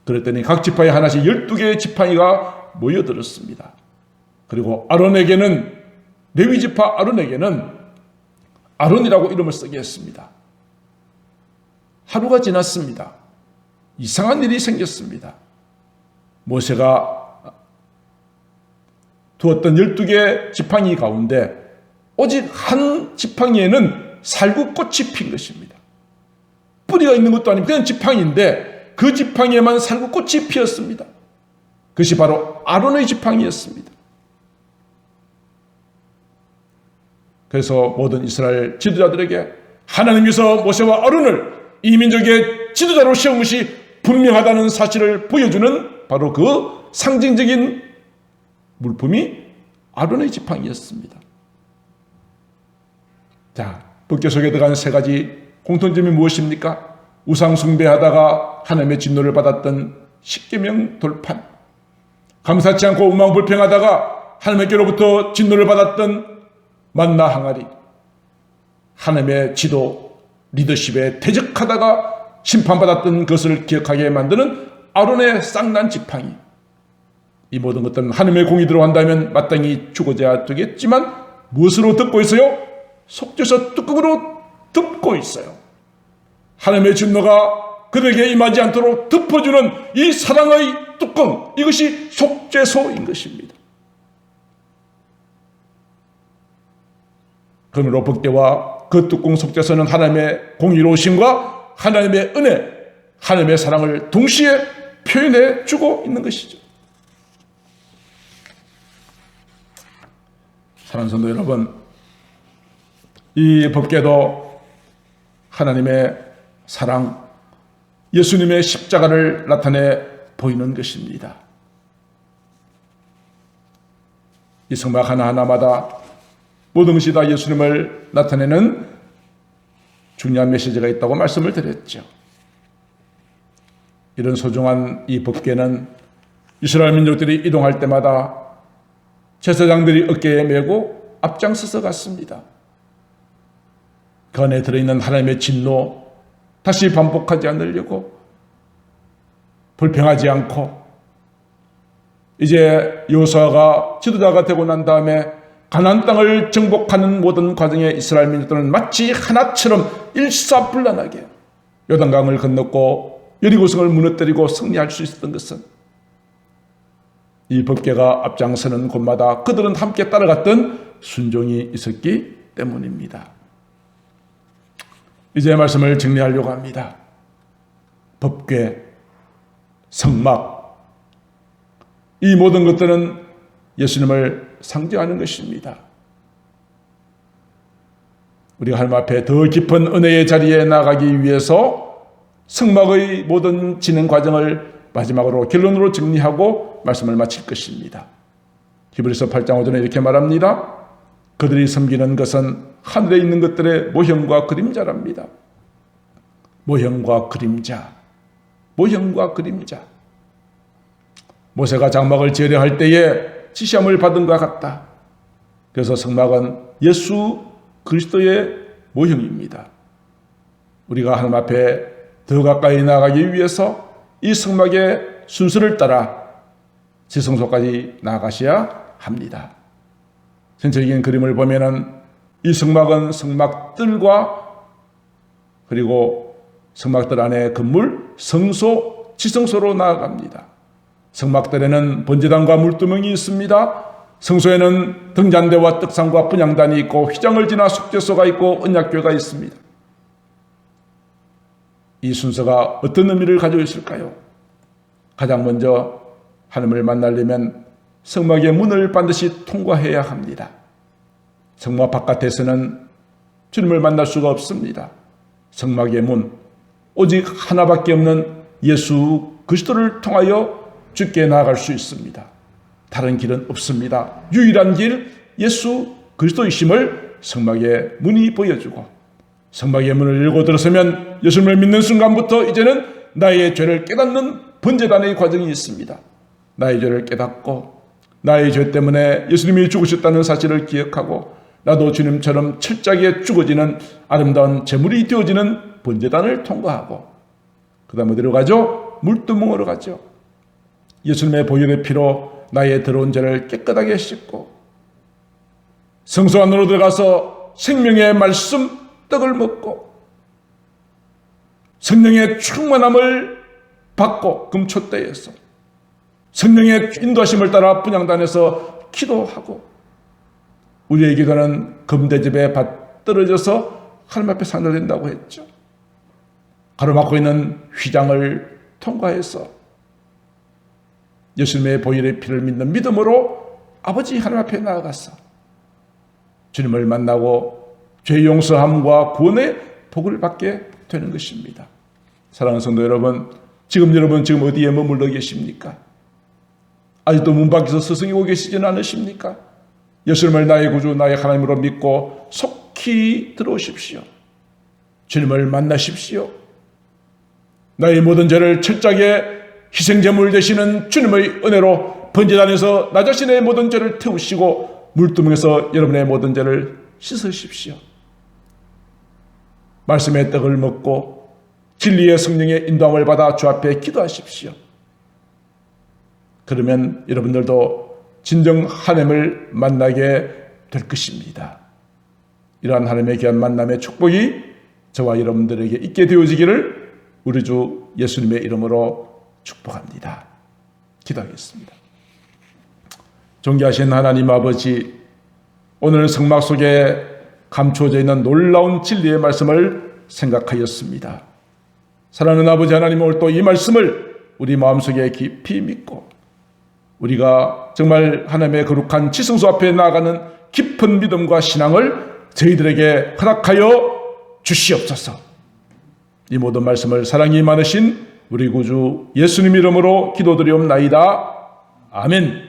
그랬더니 각 지파에 하나씩 12개의 지팡이가 모여들었습니다. 그리고 아론에게는, 레위 지파 아론에게는 아론이라고 이름을 쓰게 했습니다. 하루가 지났습니다. 이상한 일이 생겼습니다. 모세가 두었던 12개 지팡이 가운데 오직 한 지팡이에는 살구꽃이 핀 것입니다. 뿌리가 있는 것도 아니고 그냥 지팡이인데 그 지팡이에만 살구꽃이 피었습니다. 그것이 바로 아론의 지팡이였습니다. 그래서 모든 이스라엘 지도자들에게 하나님께서 모세와 아론을 이 민족의 지도자로 세운 것이 분명하다는 사실을 보여주는 바로 그 상징적인 물품이 아론의 지팡이였습니다. 자, 법궤 속에 들어간 세 가지 공통점이 무엇입니까? 우상 숭배하다가 하나님의 진노를 받았던 십계명 돌판, 감사치 않고 우망불평하다가 하나님께로부터 진노를 받았던 만나 항아리, 하나님의 지도 리더십에 대적하다가 심판받았던 것을 기억하게 만드는 아론의 쌍난 지팡이. 이 모든 것들은 하나님의 공이 들어간다면 마땅히 죽어져야 되겠지만 무엇으로 덮고 있어요? 속죄서 뚜껑으로 덮고 있어요. 하나님의 진노가 그들에게 임하지 않도록 덮어주는 이 사랑의 뚜껑, 이것이 속죄소인 것입니다. 그러므로 법궤와 그 뚜껑 속죄소는 하나님의 공의로우심과 하나님의 은혜, 하나님의 사랑을 동시에 표현해 주고 있는 것이죠. 사랑하는 성도 여러분, 이 법궤도 하나님의 사랑, 예수님의 십자가를 나타내 보이는 것입니다. 이 성막 하나하나마다 모든 것이 다 예수님을 나타내는 중요한 메시지가 있다고 말씀을 드렸죠. 이런 소중한 이 법궤는 이스라엘 민족들이 이동할 때마다 제사장들이 어깨에 메고 앞장서서 갔습니다. 그 안에 들어있는 하나님의 진노 다시 반복하지 않으려고, 불평하지 않고, 이제 여호수아가 지도자가 되고 난 다음에 가나안 땅을 정복하는 모든 과정에 이스라엘 민족들은 마치 하나처럼 일사불란하게 요단강을 건넜고 여리고성을 무너뜨리고 승리할 수 있었던 것은 이 법궤가 앞장서는 곳마다 그들은 함께 따라갔던 순종이 있었기 때문입니다. 이제 말씀을 정리하려고 합니다. 법궤, 성막, 이 모든 것들은 예수님을 상징하는 것입니다. 우리가 하나님 앞에 더 깊은 은혜의 자리에 나가기 위해서 성막의 모든 진행 과정을 마지막으로 결론으로 정리하고 말씀을 마칠 것입니다. 히브리서 8장 5절에 이렇게 말합니다. 그들이 섬기는 것은 하늘에 있는 것들의 모형과 그림자랍니다. 모형과 그림자, 모형과 그림자. 모세가 장막을 재래할 때에 지시함을 받은 것과 같다. 그래서 성막은 예수 그리스도의 모형입니다. 우리가 하나님 앞에 더 가까이 나아가기 위해서 이 성막의 순서를 따라 지성소까지 나아가셔야 합니다. 전체적인 그림을 보면은 이 성막은 성막들과 그리고 성막들 안에 건물, 성소, 지성소로 나아갑니다. 성막들에는 번제단과 물두멍이 있습니다. 성소에는 등잔대와 떡상과 분향단이 있고 휘장을 지나 속죄소가 있고 언약궤가 있습니다. 이 순서가 어떤 의미를 가지고 있을까요? 가장 먼저 하나님을 만나려면 성막의 문을 반드시 통과해야 합니다. 성막 바깥에서는 주님을 만날 수가 없습니다. 성막의 문, 오직 하나밖에 없는 예수 그리스도를 통하여 주께 나아갈 수 있습니다. 다른 길은 없습니다. 유일한 길 예수 그리스도이심을 성막의 문이 보여주고, 성막의 문을 열고 들어서면 예수님을 믿는 순간부터 이제는 나의 죄를 깨닫는 번제단의 과정이 있습니다. 나의 죄를 깨닫고 나의 죄 때문에 예수님이 죽으셨다는 사실을 기억하고 나도 주님처럼 철저하게 죽어지는 아름다운 제물이 되어지는 번제단을 통과하고, 그 다음 어디로 가죠? 물두멍으로 가죠. 예수님의 보혈의 피로 나의 더러운 죄를 깨끗하게 씻고 성소 안으로 들어가서 생명의 말씀 떡을 먹고 성령의 충만함을 받고 금초대에서 성령의 인도하심을 따라 분향단에서 기도하고 우리의 기도는 금대접에 받들어져서 하나님 앞에 산들된다고 했죠. 가로막고 있는 휘장을 통과해서 예수님의 보혈의 피를 믿는 믿음으로 아버지 하나님 앞에 나아가서 주님을 만나고 죄 용서함과 구원의 복을 받게 되는 것입니다. 사랑하는 성도 여러분, 지금 어디에 머물러 계십니까? 아직도 문 밖에서 스승이고 계시지는 않으십니까? 예수님을 나의 구주, 나의 하나님으로 믿고 속히 들어오십시오. 주님을 만나십시오. 나의 모든 죄를 철저하게 희생제물 되시는 주님의 은혜로 번제단에서 나 자신의 모든 죄를 태우시고 물두멍에서 여러분의 모든 죄를 씻으십시오. 말씀의 떡을 먹고 진리의 성령의 인도함을 받아 주 앞에 기도하십시오. 그러면 여러분들도 진정 하나님을 만나게 될 것입니다. 이러한 하나님의 귀한 만남의 축복이 저와 여러분들에게 있게 되어지기를 우리 주 예수님의 이름으로 축복합니다. 기도하겠습니다. 존귀하신 하나님 아버지, 오늘 성막 속에 감추어져 있는 놀라운 진리의 말씀을 생각하였습니다. 사랑하는 아버지 하나님, 오늘 또 이 말씀을 우리 마음속에 깊이 믿고 우리가 정말 하나님의 거룩한 지성소 앞에 나아가는 깊은 믿음과 신앙을 저희들에게 허락하여 주시옵소서. 이 모든 말씀을 사랑이 많으신 우리 구주 예수님 이름으로 기도드리옵나이다. 아멘.